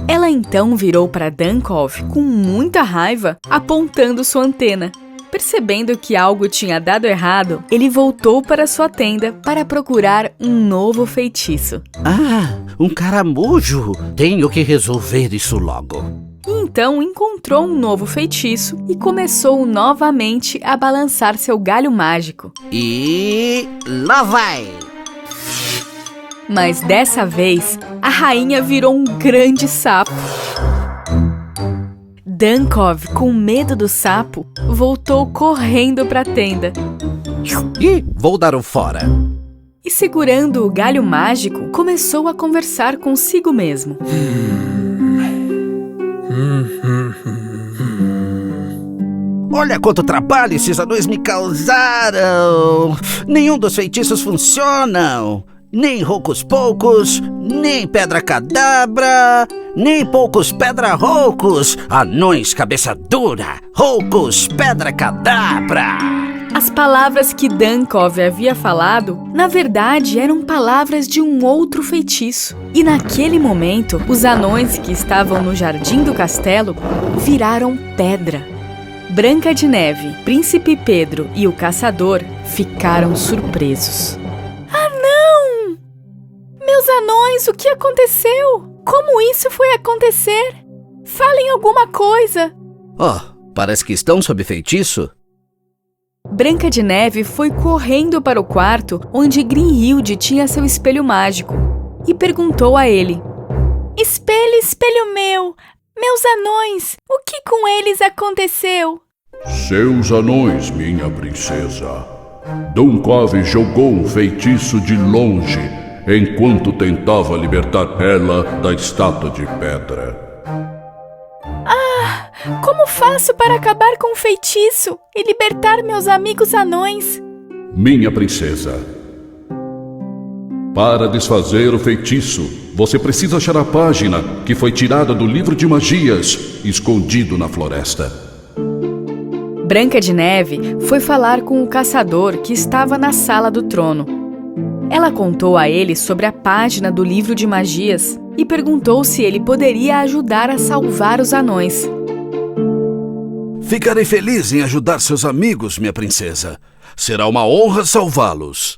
Ela então virou para Dunkov com muita raiva, apontando sua antena. Percebendo que algo tinha dado errado, ele voltou para sua tenda para procurar um novo feitiço. Um caramujo! Tenho que resolver isso logo. Então encontrou um novo feitiço e começou novamente a balançar seu galho mágico. E lá vai! Mas dessa vez, a rainha virou um grande sapo. Dunkov, com medo do sapo, voltou correndo para a tenda. E vou dar um fora. E segurando o galho mágico, começou a conversar consigo mesmo. Olha quanto trabalho esses anões me causaram! Nenhum dos feitiços funcionam! Nem Rocos Poucos, nem Pedra Cadabra, nem Poucos Pedra Roucos! Anões cabeça dura! Roucos Pedra Cadabra! As palavras que Dunkov havia falado, na verdade, eram palavras de um outro feitiço. E naquele momento, os anões que estavam no jardim do castelo viraram pedra. Branca de Neve, Príncipe Pedro e o caçador ficaram surpresos. Ah, não! Meus anões, o que aconteceu? Como isso foi acontecer? Falem alguma coisa! Parece que estão sob feitiço. Branca de Neve foi correndo para o quarto onde Grimhilde tinha seu espelho mágico e perguntou a ele: Espelho, espelho meu, meus anões, o que com eles aconteceu? Seus anões, minha princesa. Dunkov jogou um feitiço de longe enquanto tentava libertar ela da estátua de pedra. Como faço para acabar com o feitiço e libertar meus amigos anões? Minha princesa, para desfazer o feitiço, você precisa achar a página que foi tirada do livro de magias, escondido na floresta. Branca de Neve foi falar com o caçador que estava na sala do trono. Ela contou a ele sobre a página do livro de magias e perguntou se ele poderia ajudar a salvar os anões. Ficarei feliz em ajudar seus amigos, minha princesa. Será uma honra salvá-los.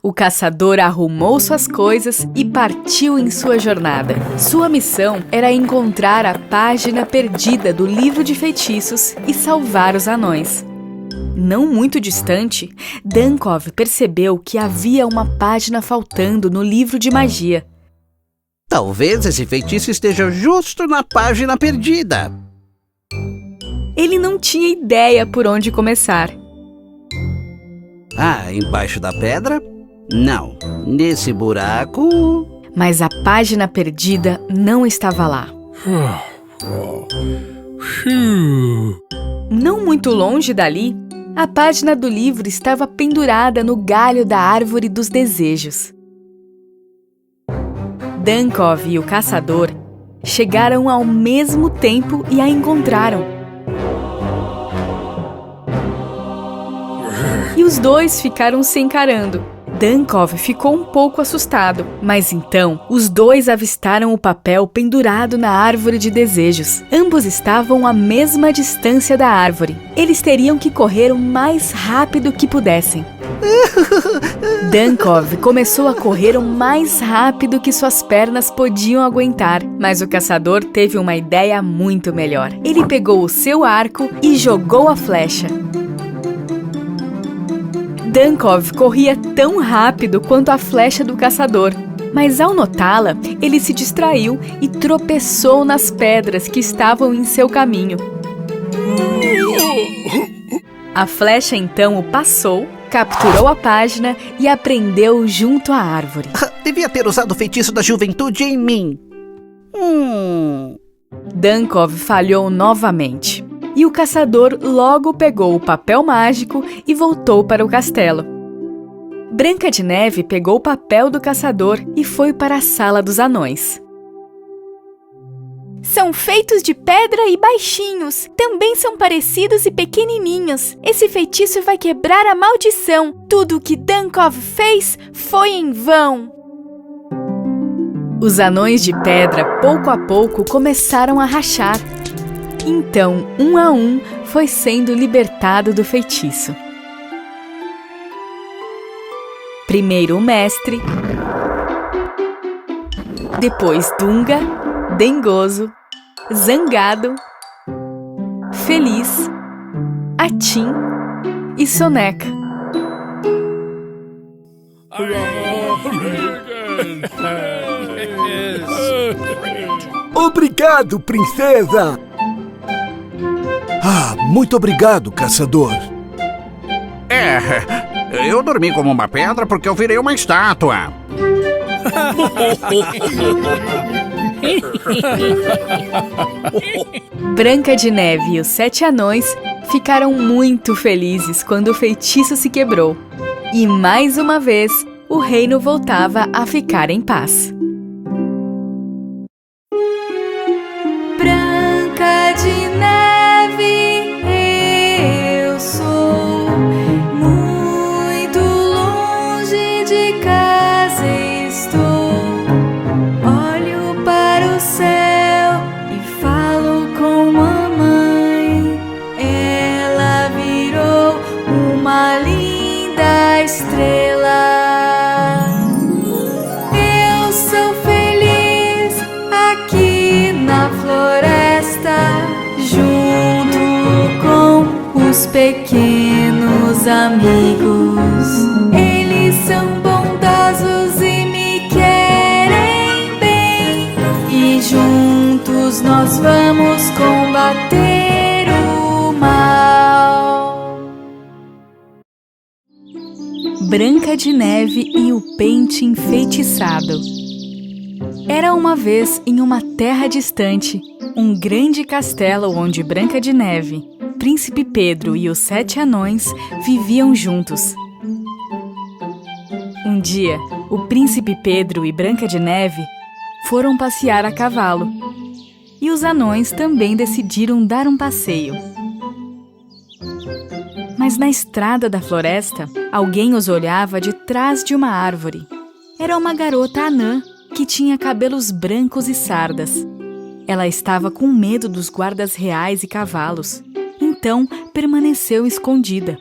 O caçador arrumou suas coisas e partiu em sua jornada. Sua missão era encontrar a página perdida do livro de feitiços e salvar os anões. Não muito distante, Dunkov percebeu que havia uma página faltando no livro de magia. Talvez esse feitiço esteja justo na página perdida. Ele não tinha ideia por onde começar. Embaixo da pedra? Não. Nesse buraco... Mas a página perdida não estava lá. Não muito longe dali, a página do livro estava pendurada no galho da árvore dos desejos. Dunkov e o caçador chegaram ao mesmo tempo e a encontraram. E os dois ficaram se encarando. Dunkov ficou um pouco assustado, mas então os dois avistaram o papel pendurado na árvore de desejos. Ambos estavam à mesma distância da árvore. Eles teriam que correr o mais rápido que pudessem. Dunkov começou a correr o mais rápido que suas pernas podiam aguentar, mas o caçador teve uma ideia muito melhor. Ele pegou o seu arco e jogou a flecha. Dunkov corria tão rápido quanto a flecha do caçador, mas ao notá-la, ele se distraiu e tropeçou nas pedras que estavam em seu caminho. A flecha então o passou, capturou a página e a prendeu junto à árvore. Devia ter usado o feitiço da juventude em mim. Dunkov falhou novamente. E o caçador logo pegou o papel mágico e voltou para o castelo. Branca de Neve pegou o papel do caçador e foi para a sala dos anões. São feitos de pedra e baixinhos. Também são parecidos e pequenininhos. Esse feitiço vai quebrar a maldição. Tudo o que Dunkov fez foi em vão. Os anões de pedra, pouco a pouco, começaram a rachar. Então, um a um, foi sendo libertado do feitiço. Primeiro o mestre, depois Dunga, Dengoso, Zangado, Feliz, Atim e Soneca. Obrigado, princesa! Muito obrigado, caçador. Eu dormi como uma pedra porque eu virei uma estátua. Branca de Neve e os 7 anões ficaram muito felizes quando o feitiço se quebrou. E mais uma vez, o reino voltava a ficar em paz. Branca de Neve, eu sou. Muito longe de casa estou. Olho para o céu e falo com a mãe. Ela virou uma linda estrela. Eu sou feliz aqui na floresta, junto com os pequenos amigos. Eles são bondosos e me querem bem, e juntos nós vamos combater o mal. Branca de Neve e o Pente Enfeitiçado. Era uma vez, em uma terra distante, um grande castelo onde Branca de Neve, Príncipe Pedro e os 7 anões viviam juntos. Um dia, o Príncipe Pedro e Branca de Neve foram passear a cavalo, e os anões também decidiram dar um passeio. Mas na estrada da floresta, alguém os olhava de trás de uma árvore. Era uma garota anã que tinha cabelos brancos e sardas. Ela estava com medo dos guardas reais e cavalos, então permaneceu escondida.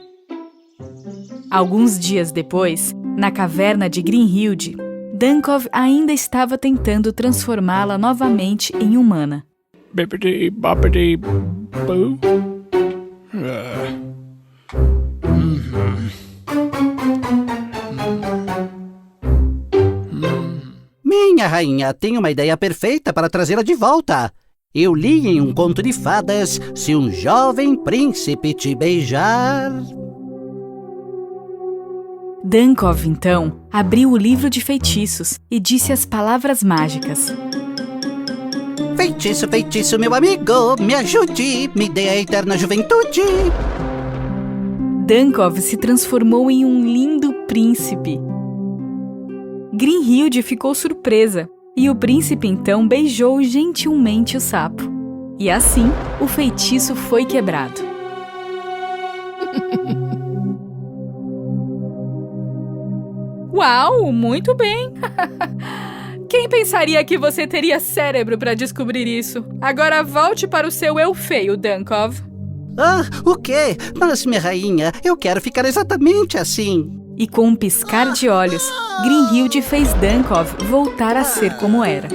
Alguns dias depois, na caverna de Grimhild, Dunkov ainda estava tentando transformá-la novamente em humana. Bippity boppity boo. Minha rainha, tenho uma ideia perfeita para trazê-la de volta. Eu li em um conto de fadas: se um jovem príncipe te beijar... Dunkov, então, abriu o livro de feitiços e disse as palavras mágicas. Feitiço, feitiço, meu amigo, me ajude, me dê a eterna juventude. Dunkov se transformou em um lindo príncipe. Grimhilde ficou surpresa e o príncipe então beijou gentilmente o sapo. E assim, o feitiço foi quebrado. Uau, muito bem! Quem pensaria que você teria cérebro para descobrir isso? Agora volte para o seu eu feio, Dunkov. Ah, o quê? Mas, minha rainha, eu quero ficar exatamente assim. E com um piscar de olhos, Grimhilde fez Dunkov voltar a ser como era.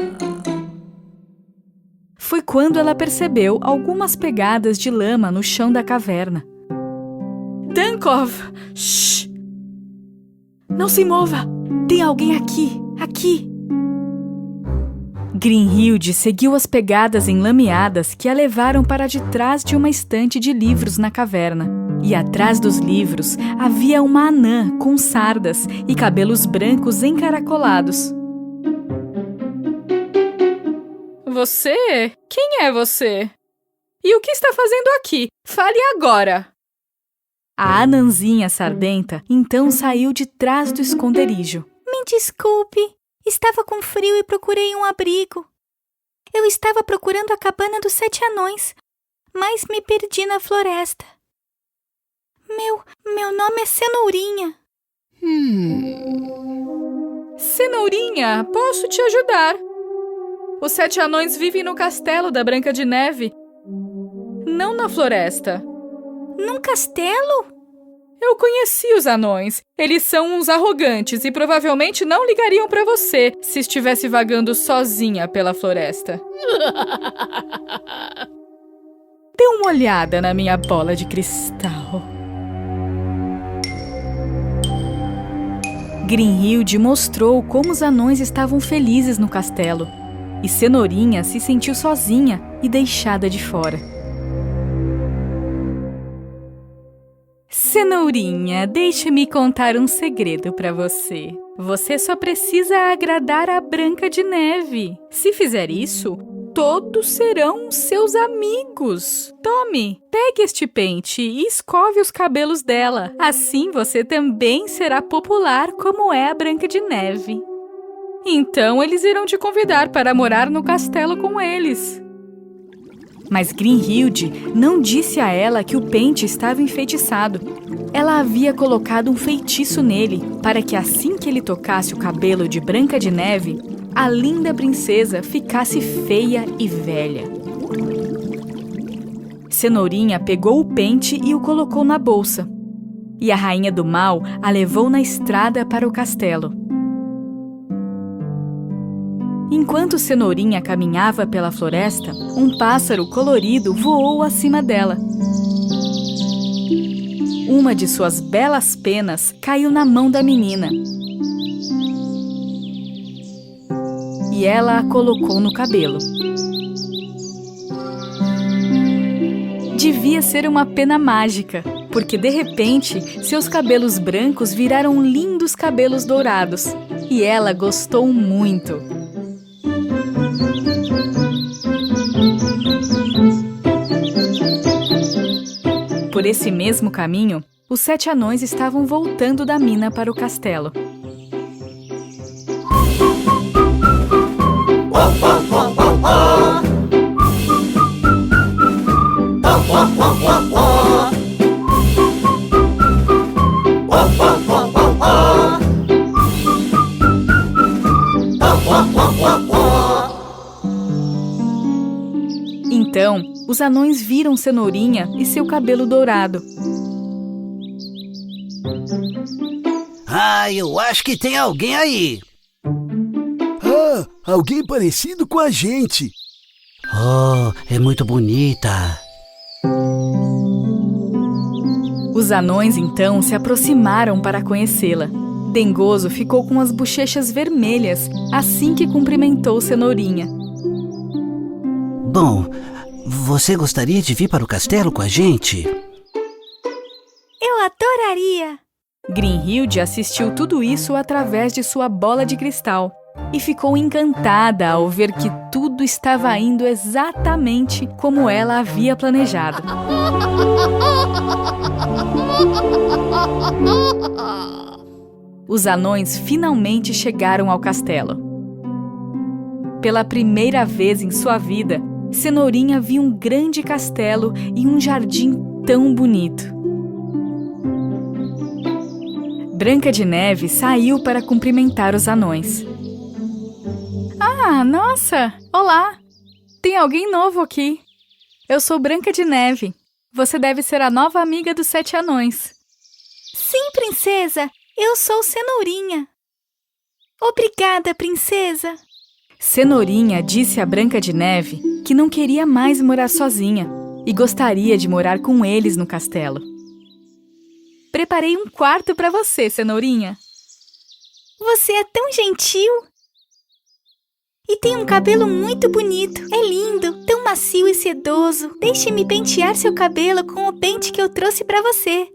Foi quando ela percebeu algumas pegadas de lama no chão da caverna. Dunkov! Shhh! Não se mova! Tem alguém aqui! Aqui! Grimhilde seguiu as pegadas enlameadas que a levaram para de trás de uma estante de livros na caverna. E atrás dos livros havia uma anã com sardas e cabelos brancos encaracolados. Você? Quem é você? E o que está fazendo aqui? Fale agora! A anãzinha sardenta então saiu de trás do esconderijo. Me desculpe, estava com frio e procurei um abrigo. Eu estava procurando a cabana dos 7 anões, mas me perdi na floresta. Meu nome é Cenourinha. Cenourinha, posso te ajudar. Os 7 anões vivem no castelo da Branca de Neve, não na floresta. Num castelo? Eu conheci os anões. Eles são uns arrogantes e provavelmente não ligariam pra você se estivesse vagando sozinha pela floresta. Dê uma olhada na minha bola de cristal. Grimhilde mostrou como os anões estavam felizes no castelo. E Cenourinha se sentiu sozinha e deixada de fora. Cenourinha, deixe-me contar um segredo para você. Você só precisa agradar a Branca de Neve. Se fizer isso, todos serão seus amigos. Tome, pegue este pente e escove os cabelos dela. Assim você também será popular como é a Branca de Neve. Então eles irão te convidar para morar no castelo com eles. Mas Grimhilde não disse a ela que o pente estava enfeitiçado. Ela havia colocado um feitiço nele para que assim que ele tocasse o cabelo de Branca de Neve, a linda princesa ficasse feia e velha. Cenourinha pegou o pente e o colocou na bolsa. E a Rainha do Mal a levou na estrada para o castelo. Enquanto Cenourinha caminhava pela floresta, um pássaro colorido voou acima dela. Uma de suas belas penas caiu na mão da menina. E ela a colocou no cabelo. Devia ser uma pena mágica, porque de repente seus cabelos brancos viraram lindos cabelos dourados. E ela gostou muito. Por esse mesmo caminho, os 7 anões estavam voltando da mina para o castelo. Então, os anões viram Cenourinha e seu cabelo dourado. Ah, eu acho que tem alguém aí. Ah, alguém parecido com a gente. Oh, é muito bonita. Os anões então se aproximaram para conhecê-la. Dengoso ficou com as bochechas vermelhas assim que cumprimentou Cenourinha. Bom, você gostaria de vir para o castelo com a gente? Eu adoraria! Grinhilde assistiu tudo isso através de sua bola de cristal e ficou encantada ao ver que tudo estava indo exatamente como ela havia planejado. Os anões finalmente chegaram ao castelo. Pela primeira vez em sua vida, Cenourinha viu um grande castelo e um jardim tão bonito. Branca de Neve saiu para cumprimentar os anões. Ah, nossa! Olá! Tem alguém novo aqui. Eu sou Branca de Neve. Você deve ser a nova amiga dos 7 anões. Sim, princesa! Eu sou Cenourinha. Obrigada, princesa! Cenourinha disse a Branca de Neve que não queria mais morar sozinha e gostaria de morar com eles no castelo. Preparei um quarto para você, Cenourinha. Você é tão gentil! E tem um cabelo muito bonito. É lindo, tão macio e sedoso. Deixe-me pentear seu cabelo com o pente que eu trouxe para você.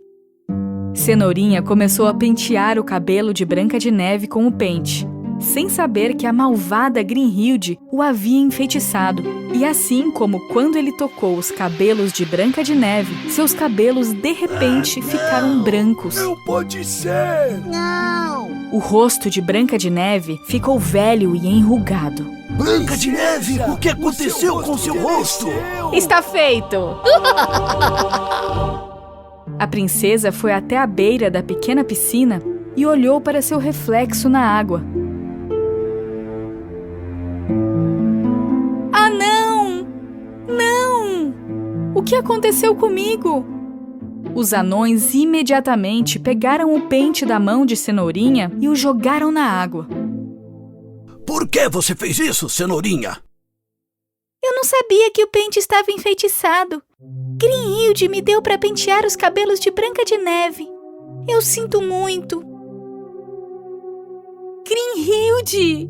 Cenourinha começou a pentear o cabelo de Branca de Neve com o pente, sem saber que a malvada Grinhilde o havia enfeitiçado. E assim como quando ele tocou os cabelos de Branca de Neve, seus cabelos de repente ficaram brancos. Não pode ser! Não! O rosto de Branca de Neve ficou velho e enrugado. Branca de Neve, o que aconteceu com seu rosto? Está feito! A princesa foi até a beira da pequena piscina e olhou para seu reflexo na água. Ah, não! Não! O que aconteceu comigo? Os anões imediatamente pegaram o pente da mão de Cenourinha e o jogaram na água. Por que você fez isso, Cenourinha? Eu não sabia que o pente estava enfeitiçado. Grinhilde me deu para pentear os cabelos de Branca de Neve. Eu sinto muito. Grinhilde!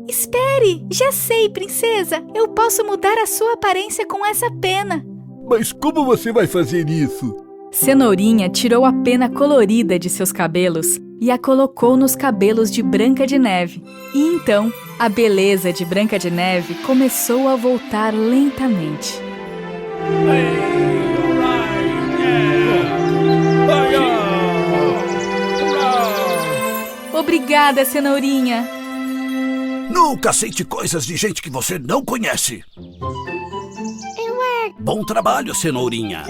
Espere! Já sei, princesa! Eu posso mudar a sua aparência com essa pena. Mas como você vai fazer isso? Cenourinha tirou a pena colorida de seus cabelos e a colocou nos cabelos de Branca de Neve. E então, a beleza de Branca de Neve começou a voltar lentamente. Obrigada, Cenourinha! Nunca aceite coisas de gente que você não conhece. Bom trabalho, Cenourinha.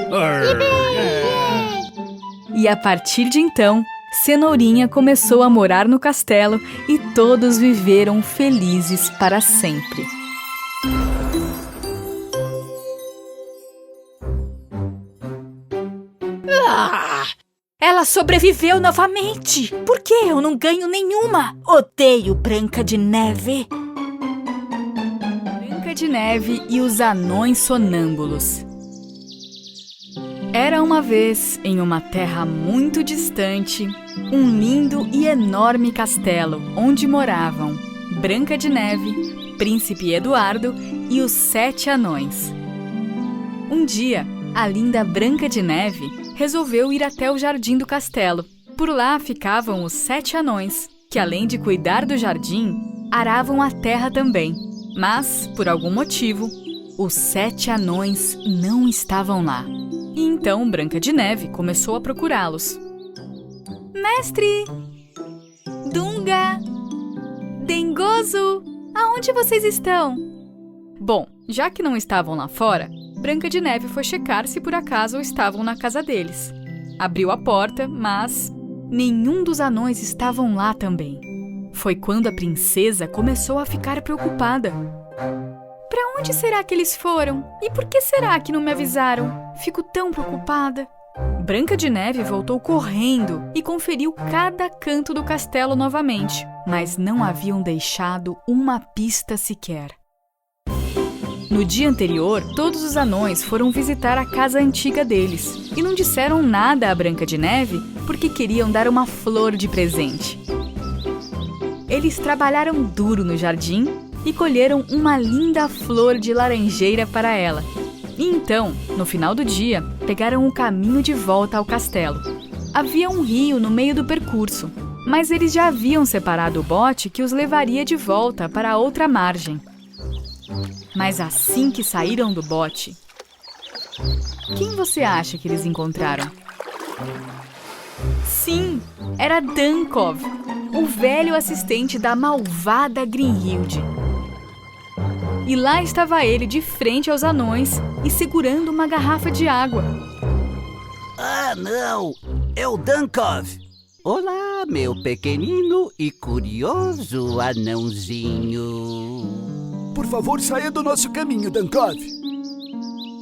E a partir de então, Cenourinha começou a morar no castelo e todos viveram felizes para sempre. Ela sobreviveu novamente! Por que eu não ganho nenhuma? Odeio Branca de Neve! Branca de Neve e os Anões Sonâmbulos. Era uma vez, em uma terra muito distante, um lindo e enorme castelo onde moravam Branca de Neve, Príncipe Eduardo e os 7 anões. Um dia, a linda Branca de Neve resolveu ir até o jardim do castelo. Por lá ficavam os 7 anões, que além de cuidar do jardim, aravam a terra também. Mas, por algum motivo, os 7 anões não estavam lá. E então Branca de Neve começou a procurá-los. Mestre! Dunga! Dengoso! Aonde vocês estão? Bom, já que não estavam lá fora, Branca de Neve foi checar se por acaso estavam na casa deles. Abriu a porta, mas nenhum dos anões estavam lá também. Foi quando a princesa começou a ficar preocupada. Para onde será que eles foram? E por que será que não me avisaram? Fico tão preocupada. Branca de Neve voltou correndo e conferiu cada canto do castelo novamente, mas não haviam deixado uma pista sequer. No dia anterior, todos os anões foram visitar a casa antiga deles e não disseram nada à Branca de Neve porque queriam dar uma flor de presente. Eles trabalharam duro no jardim e colheram uma linda flor de laranjeira para ela. E então, no final do dia, pegaram o caminho de volta ao castelo. Havia um rio no meio do percurso, mas eles já haviam separado o bote que os levaria de volta para a outra margem. Mas assim que saíram do bote, quem você acha que eles encontraram? Sim, era Dunkov, o velho assistente da malvada Grimhilde. E lá estava ele de frente aos anões e segurando uma garrafa de água. Ah, não! É o Dunkov! Olá, meu pequenino e curioso anãozinho. Por favor, saia do nosso caminho, Dunkov.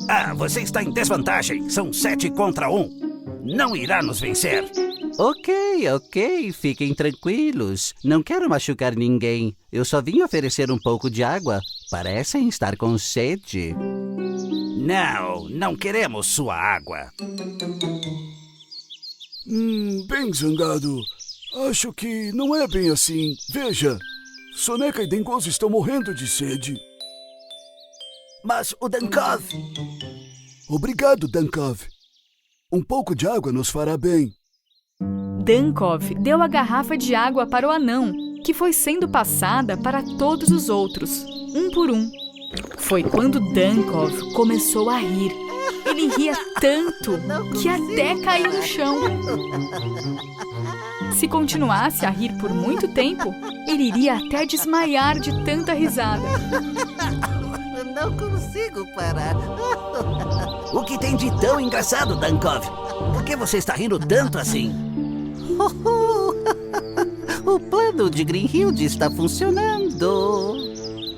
Ah, você está em desvantagem. São 7 contra 1. Não irá nos vencer. Ok. Fiquem tranquilos. Não quero machucar ninguém. Eu só vim oferecer um pouco de água. Parecem estar com sede. Não queremos sua água. Bem, Zangado. Acho que não é bem assim. Veja, Soneca e Dengoso estão morrendo de sede. Mas o Dunkov... Obrigado, Dunkov. Um pouco de água nos fará bem. Dunkov deu a garrafa de água para o anão, que foi sendo passada para todos os outros, um por um. Foi quando Dunkov começou a rir. Ele ria tanto que até caiu no chão. Se continuasse a rir por muito tempo, ele iria até desmaiar de tanta risada. Não consigo parar. O que tem de tão engraçado, Dunkov? Por que você está rindo tanto assim? O plano de Grimhilde está funcionando.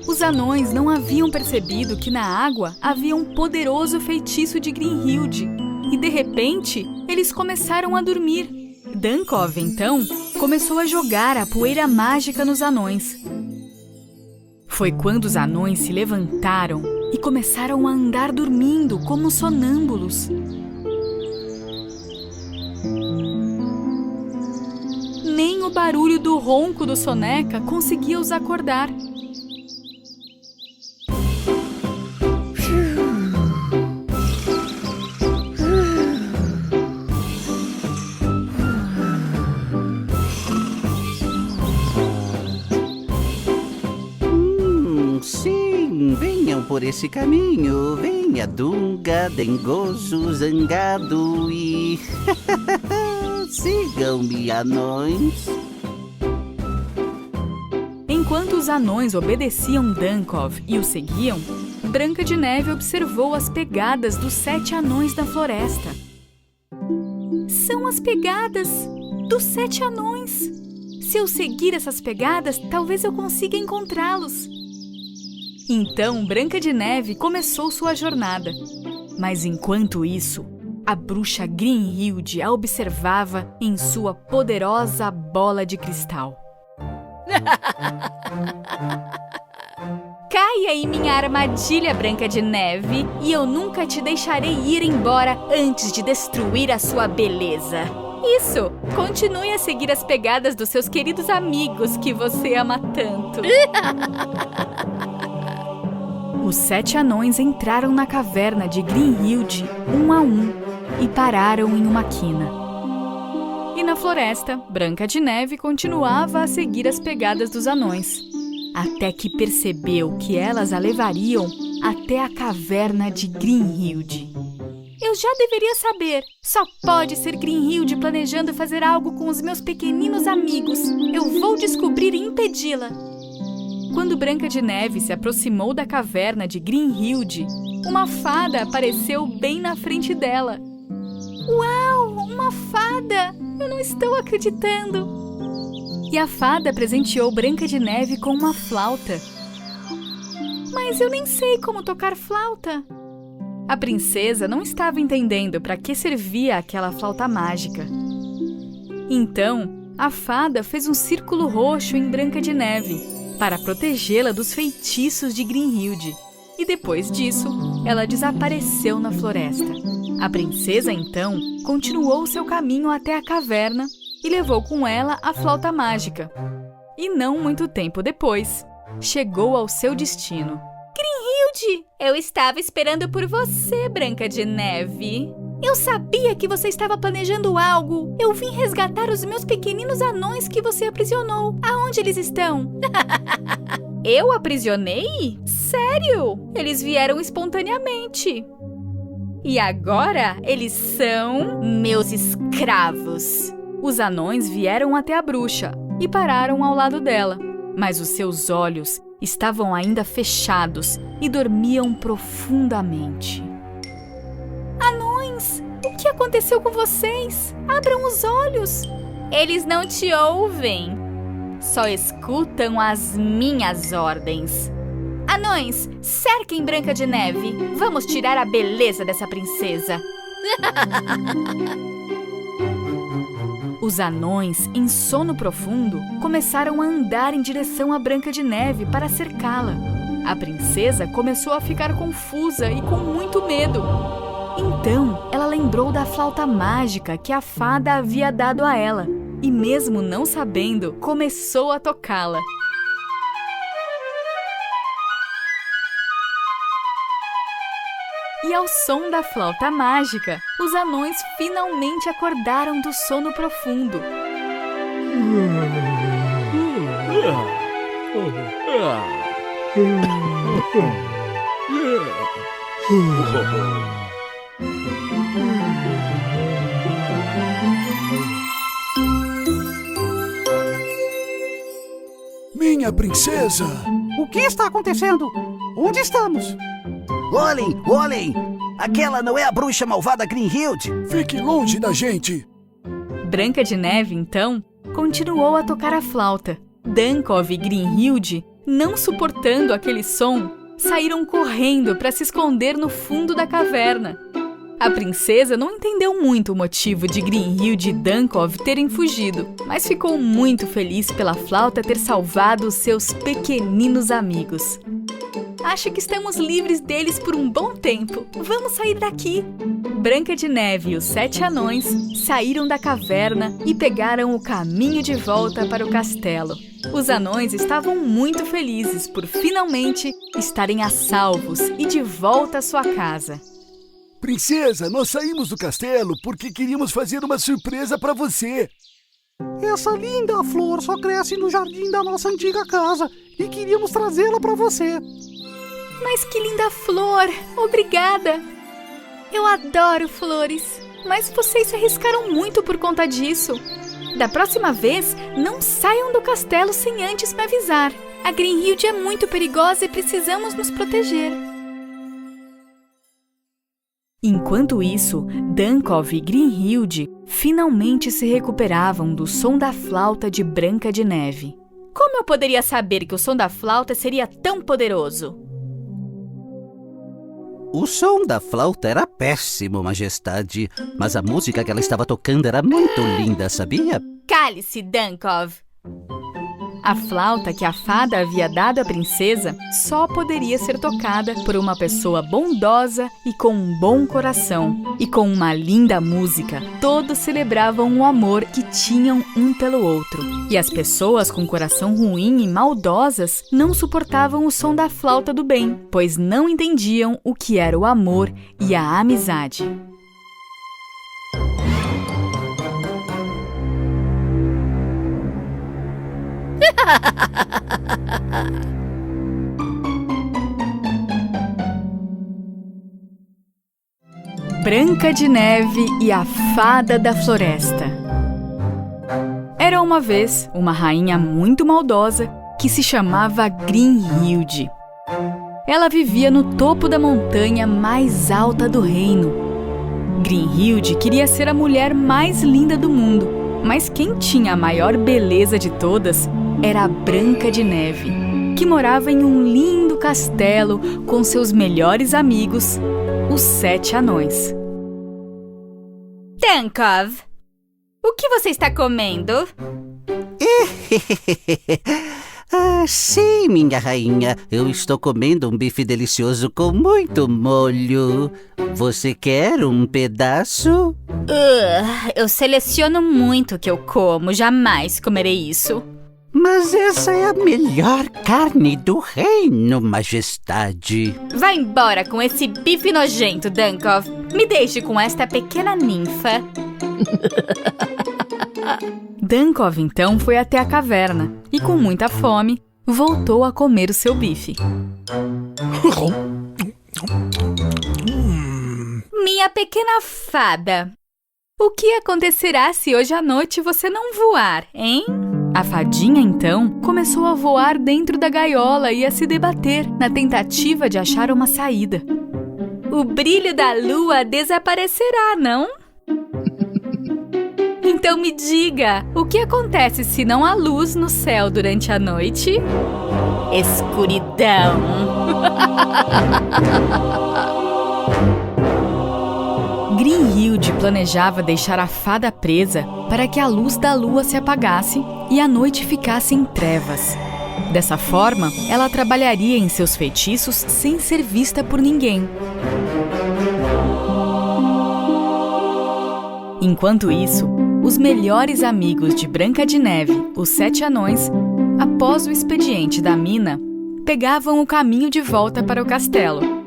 Os anões não haviam percebido que na água havia um poderoso feitiço de Grimhilde. E de repente, eles começaram a dormir. Dunkov, então, começou a jogar a poeira mágica nos anões. Foi quando os anões se levantaram e começaram a andar dormindo como sonâmbulos. Nem o barulho do ronco do Soneca conseguia os acordar. Sim, venham por esse caminho. Venha, Dunga, Dengoso, Zangado e... Sigam-me, anões. Enquanto os anões obedeciam Dunkov e o seguiam, Branca de Neve observou as pegadas dos 7 anões da floresta. São as pegadas dos 7 anões. Se eu seguir essas pegadas, talvez eu consiga encontrá-los. Então, Branca de Neve começou sua jornada. Mas enquanto isso, a bruxa Grimhilde a observava em sua poderosa bola de cristal. Caia em minha armadilha, Branca de Neve, e eu nunca te deixarei ir embora antes de destruir a sua beleza. Isso! Continue a seguir as pegadas dos seus queridos amigos que você ama tanto. Os 7 anões entraram na caverna de Grimhilde, um a um, e pararam em uma quina. E na floresta, Branca de Neve continuava a seguir as pegadas dos anões, até que percebeu que elas a levariam até a caverna de Grimhilde. Eu já deveria saber. Só pode ser Grimhilde planejando fazer algo com os meus pequeninos amigos. Eu vou descobrir e impedi-la. Quando Branca de Neve se aproximou da caverna de Grimhilde, uma fada apareceu bem na frente dela. Uau! Uma fada! Eu não estou acreditando! E a fada presenteou Branca de Neve com uma flauta. Mas eu nem sei como tocar flauta. A princesa não estava entendendo para que servia aquela flauta mágica. Então, a fada fez um círculo roxo em Branca de Neve para protegê-la dos feitiços de Grimhilde. e depois disso, ela desapareceu na floresta. A princesa, então, continuou seu caminho até a caverna e levou com ela a flauta mágica. E não muito tempo depois, chegou ao seu destino. Grinhilde, eu estava esperando por você, Branca de Neve. Eu sabia que você estava planejando algo. Eu vim resgatar os meus pequeninos anões que você aprisionou. Aonde eles estão? Eu aprisionei? Sério? Eles vieram espontaneamente. E agora eles são meus escravos. Os anões vieram até a bruxa e pararam ao lado dela. Mas os seus olhos estavam ainda fechados e dormiam profundamente. Anões, o que aconteceu com vocês? Abram os olhos. Eles não te ouvem. Só escutam as minhas ordens. Anões, cerquem Branca de Neve. Vamos tirar a beleza dessa princesa. Os anões, em sono profundo, começaram a andar em direção a Branca de Neve para cercá-la. A princesa começou a ficar confusa e com muito medo. Então, ela lembrou da flauta mágica que a fada havia dado a ela e, mesmo não sabendo, começou a tocá-la. E ao som da flauta mágica, os anões finalmente acordaram do sono profundo. Minha princesa! O que está acontecendo? Onde estamos? Olhem! Aquela não é a bruxa malvada Grinhilde? Fique longe da gente! Branca de Neve, então, continuou a tocar a flauta. Dunkov e Grinhilde, não suportando aquele som, saíram correndo para se esconder no fundo da caverna. A princesa não entendeu muito o motivo de Grinhilde e Dunkov terem fugido, mas ficou muito feliz pela flauta ter salvado os seus pequeninos amigos. Acho que estamos livres deles por um bom tempo. Vamos sair daqui. Branca de Neve e os 7 anões saíram da caverna e pegaram o caminho de volta para o castelo. Os anões estavam muito felizes por finalmente estarem a salvos e de volta à sua casa. Princesa, nós saímos do castelo porque queríamos fazer uma surpresa para você. Essa linda flor só cresce no jardim da nossa antiga casa e queríamos trazê-la para você. Mas que linda flor! Obrigada! Eu adoro flores, mas vocês se arriscaram muito por conta disso. Da próxima vez, não saiam do castelo sem antes me avisar. A Grinhilde é muito perigosa e precisamos nos proteger. Enquanto isso, Dunkov e Grinhilde finalmente se recuperavam do som da flauta de Branca de Neve. Como eu poderia saber que o som da flauta seria tão poderoso? O som da flauta era péssimo, Majestade, mas a música que ela estava tocando era muito linda, sabia? Cale-se, Dunkov! A flauta que a fada havia dado à princesa só poderia ser tocada por uma pessoa bondosa e com um bom coração. E com uma linda música, todos celebravam o amor que tinham um pelo outro. E as pessoas com coração ruim e maldosas não suportavam o som da flauta do bem, pois não entendiam o que era o amor e a amizade. Branca de Neve e a Fada da Floresta. Era uma vez uma rainha muito maldosa que se chamava Grinhilde. Ela vivia no topo da montanha mais alta do reino. Grinhilde queria ser a mulher mais linda do mundo, mas quem tinha a maior beleza de todas era a Branca de Neve, que morava em um lindo castelo com seus melhores amigos, os 7 anões. Dunkov, o que você está comendo? Ah, sim, minha rainha. Eu estou comendo um bife delicioso com muito molho. Você quer um pedaço? Eu seleciono muito o que eu como, jamais comerei isso. Mas essa é a melhor carne do reino, majestade. Vai embora com esse bife nojento, Dunkov. Me deixe com esta pequena ninfa. Dunkov então foi até a caverna e, com muita fome, voltou a comer o seu bife. Minha pequena fada, o que acontecerá se hoje à noite você não voar, hein? A fadinha, então, começou a voar dentro da gaiola e a se debater na tentativa de achar uma saída. O brilho da lua desaparecerá, não? Então me diga, o que acontece se não há luz no céu durante a noite? Escuridão. Grimhilde planejava deixar a fada presa para que a luz da lua se apagasse e a noite ficasse em trevas. Dessa forma, ela trabalharia em seus feitiços sem ser vista por ninguém. Enquanto isso, os melhores amigos de Branca de Neve, os 7 anões, após o expediente da mina, pegavam o caminho de volta para o castelo.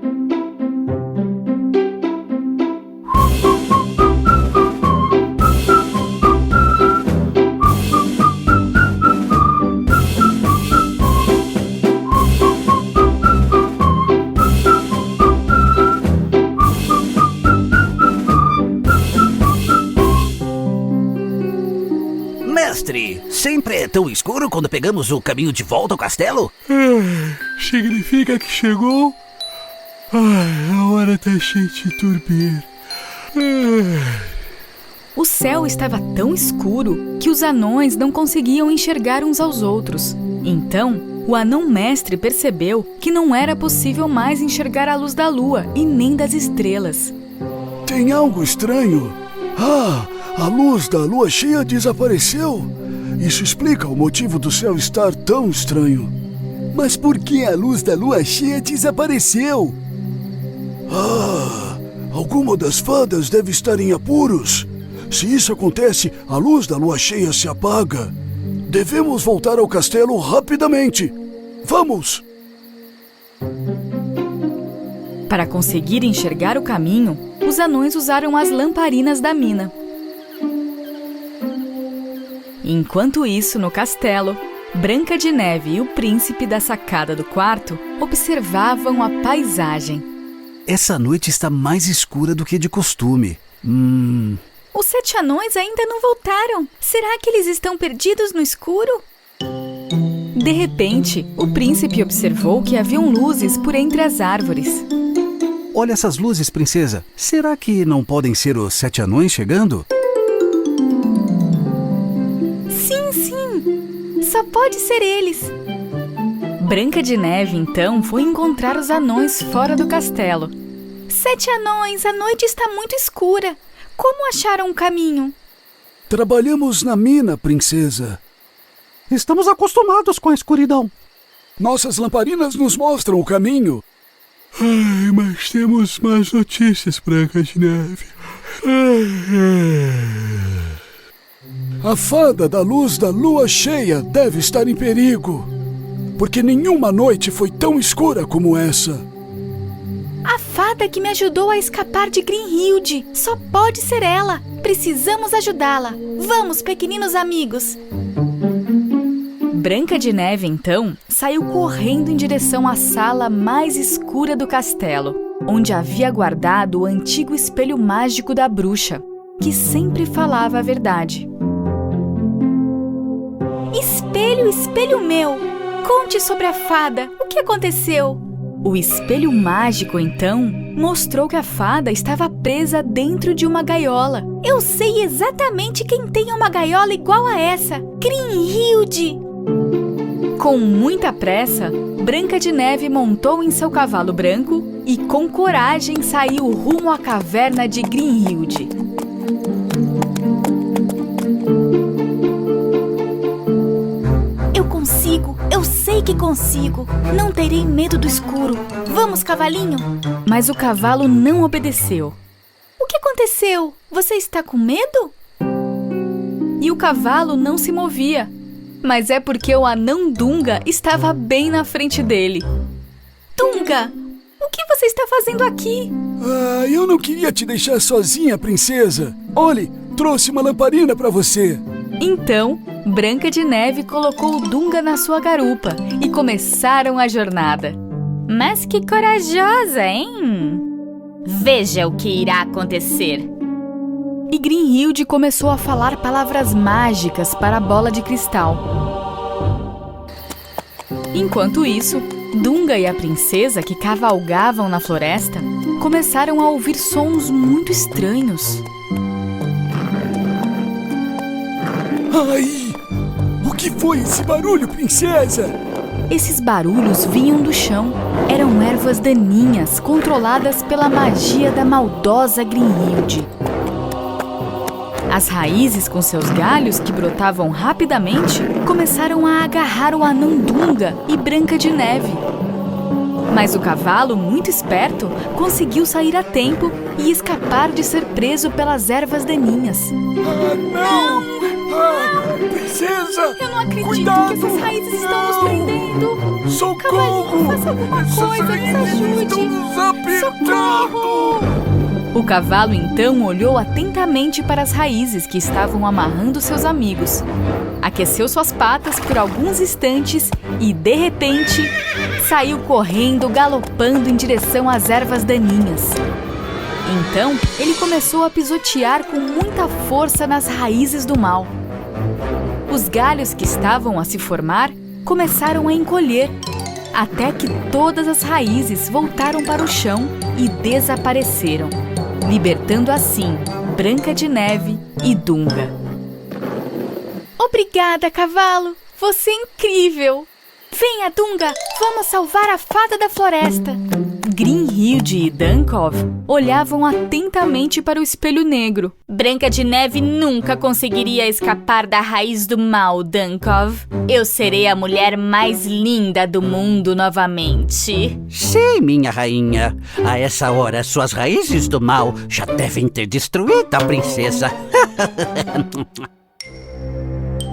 Mestre, sempre é tão escuro quando pegamos o caminho de volta ao castelo? Significa que chegou? A hora tá cheia de dormir. O céu estava tão escuro que os anões não conseguiam enxergar uns aos outros. Então, o anão mestre percebeu que não era possível mais enxergar a luz da lua e nem das estrelas. Tem algo estranho. A luz da lua cheia desapareceu. Isso explica o motivo do céu estar tão estranho. Mas por que a luz da lua cheia desapareceu? Alguma das fadas deve estar em apuros. Se isso acontece, a luz da lua cheia se apaga. Devemos voltar ao castelo rapidamente. Vamos! Para conseguir enxergar o caminho, os anões usaram as lamparinas da mina. Enquanto isso, no castelo, Branca de Neve e o príncipe da sacada do quarto observavam a paisagem. Essa noite está mais escura do que de costume. Os 7 anões ainda não voltaram. Será que eles estão perdidos no escuro? De repente, o príncipe observou que haviam luzes por entre as árvores. Olha essas luzes, princesa. Será que não podem ser os 7 anões chegando? Sim. Só pode ser eles. Branca de Neve, então, foi encontrar os anões fora do castelo. 7 anões, a noite está muito escura. Como acharam o caminho? Trabalhamos na mina, princesa. Estamos acostumados com a escuridão. Nossas lamparinas nos mostram o caminho. Mas temos más notícias, Branca de Neve. A fada da luz da lua cheia deve estar em perigo, porque nenhuma noite foi tão escura como essa. A fada que me ajudou a escapar de Grimhilde. Só pode ser ela. Precisamos ajudá-la. Vamos, pequeninos amigos. Branca de Neve, então, saiu correndo em direção à sala mais escura do castelo, onde havia guardado o antigo espelho mágico da bruxa, que sempre falava a verdade. Espelho, espelho meu! Conte sobre a fada. O que aconteceu? O espelho mágico, então, mostrou que a fada estava presa dentro de uma gaiola. Eu sei exatamente quem tem uma gaiola igual a essa. Grimhilde! Com muita pressa, Branca de Neve montou em seu cavalo branco e, com coragem, saiu rumo à caverna de Grimhilde. Eu consigo! Eu sei! Sei que consigo. Não terei medo do escuro. Vamos, cavalinho. Mas o cavalo não obedeceu. O que aconteceu? Você está com medo? E o cavalo não se movia. Mas é porque o anão Dunga estava bem na frente dele. Dunga, o que você está fazendo aqui? Eu não queria te deixar sozinha, princesa. Olhe, trouxe uma lamparina para você. Então, Branca de Neve colocou o Dunga na sua garupa e começaram a jornada. Mas que corajosa, hein? Veja o que irá acontecer. E Grimhilde começou a falar palavras mágicas para a bola de cristal. Enquanto isso, Dunga e a princesa, que cavalgavam na floresta, começaram a ouvir sons muito estranhos. Ai! O que foi esse barulho, princesa? Esses barulhos vinham do chão. Eram ervas daninhas controladas pela magia da maldosa Grimhilde. As raízes com seus galhos, que brotavam rapidamente, começaram a agarrar o anão Dunga e Branca de Neve. Mas o cavalo, muito esperto, conseguiu sair a tempo e escapar de ser preso pelas ervas daninhas. Não! Princesa! Eu não acredito Cuidado! que essas raízes estão nos prendendo. Socorro! Cavalinho, faça alguma coisa, nos ajude. Estão nos apertando! O cavalo então olhou atentamente para as raízes que estavam amarrando seus amigos. Aqueceu suas patas por alguns instantes e, de repente, saiu correndo, galopando em direção às ervas daninhas. Então, ele começou a pisotear com muita força nas raízes do mal. Os galhos que estavam a se formar começaram a encolher, até que todas as raízes voltaram para o chão e desapareceram, libertando assim Branca de Neve e Dunga. Obrigada, cavalo. Você é incrível. Venha, Dunga, vamos salvar a fada da floresta. Grimhilde e Dunkov olhavam atentamente para o espelho negro. Branca de Neve nunca conseguiria escapar da raiz do mal, Dunkov. Eu serei a mulher mais linda do mundo novamente. Sim, minha rainha. A essa hora, suas raízes do mal já devem ter destruído a princesa.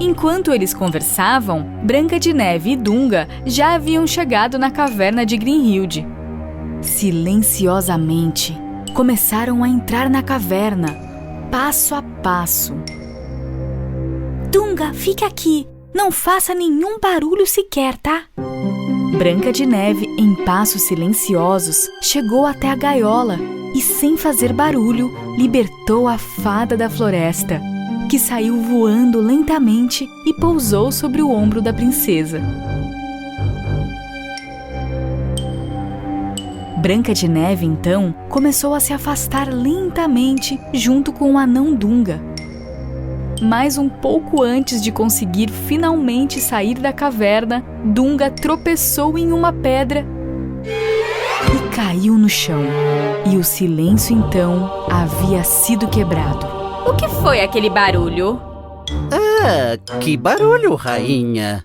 Enquanto eles conversavam, Branca de Neve e Dunga já haviam chegado na caverna de Grimhilde. Silenciosamente, começaram a entrar na caverna, passo a passo. Dunga, fique aqui. Não faça nenhum barulho sequer, tá? Branca de Neve, em passos silenciosos, chegou até a gaiola e, sem fazer barulho, libertou a fada da floresta, que saiu voando lentamente e pousou sobre o ombro da princesa. Branca de Neve, então, começou a se afastar lentamente junto com o anão Dunga. Mas um pouco antes de conseguir finalmente sair da caverna, Dunga tropeçou em uma pedra e caiu no chão. E o silêncio, então, havia sido quebrado. O que foi aquele barulho? Que barulho, rainha.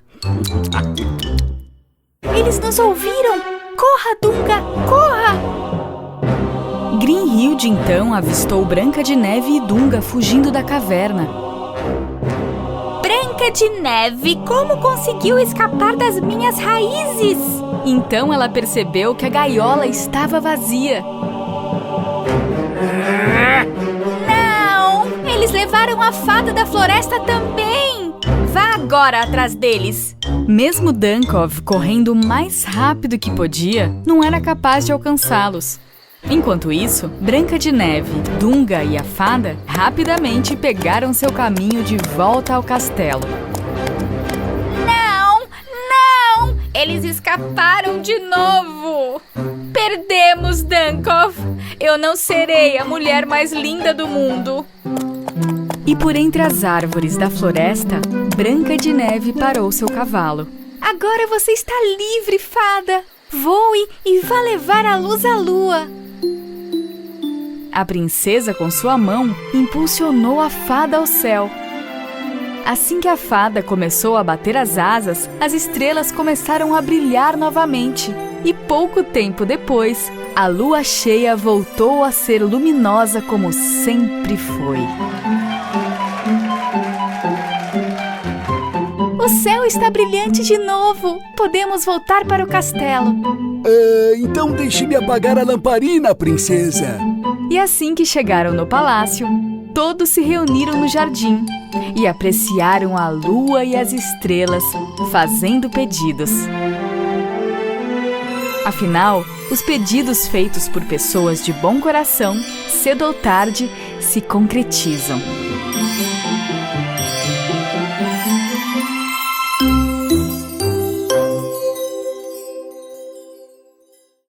Eles nos ouviram. Corra, Dunga, corra! Grimhilde, então, avistou Branca de Neve e Dunga fugindo da caverna. Branca de Neve, como conseguiu escapar das minhas raízes? Então ela percebeu que a gaiola estava vazia. Não! Eles levaram a fada da floresta também! Vá agora atrás deles! Mesmo Dunkov correndo o mais rápido que podia, não era capaz de alcançá-los. Enquanto isso, Branca de Neve, Dunga e a fada rapidamente pegaram seu caminho de volta ao castelo. Não! Não! Eles escaparam de novo! Perdemos, Dunkov! Eu não serei a mulher mais linda do mundo! E por entre as árvores da floresta, Branca de Neve parou seu cavalo. Agora você está livre, fada! Voe e vá levar a luz à lua! A princesa, com sua mão, impulsionou a fada ao céu. Assim que a fada começou a bater as asas, as estrelas começaram a brilhar novamente. E pouco tempo depois, a lua cheia voltou a ser luminosa como sempre foi. O céu está brilhante de novo. Podemos voltar para o castelo. Então deixe-me apagar a lamparina, princesa. E assim que chegaram no palácio, todos se reuniram no jardim e apreciaram a lua e as estrelas, fazendo pedidos. Afinal, os pedidos feitos por pessoas de bom coração, cedo ou tarde, se concretizam.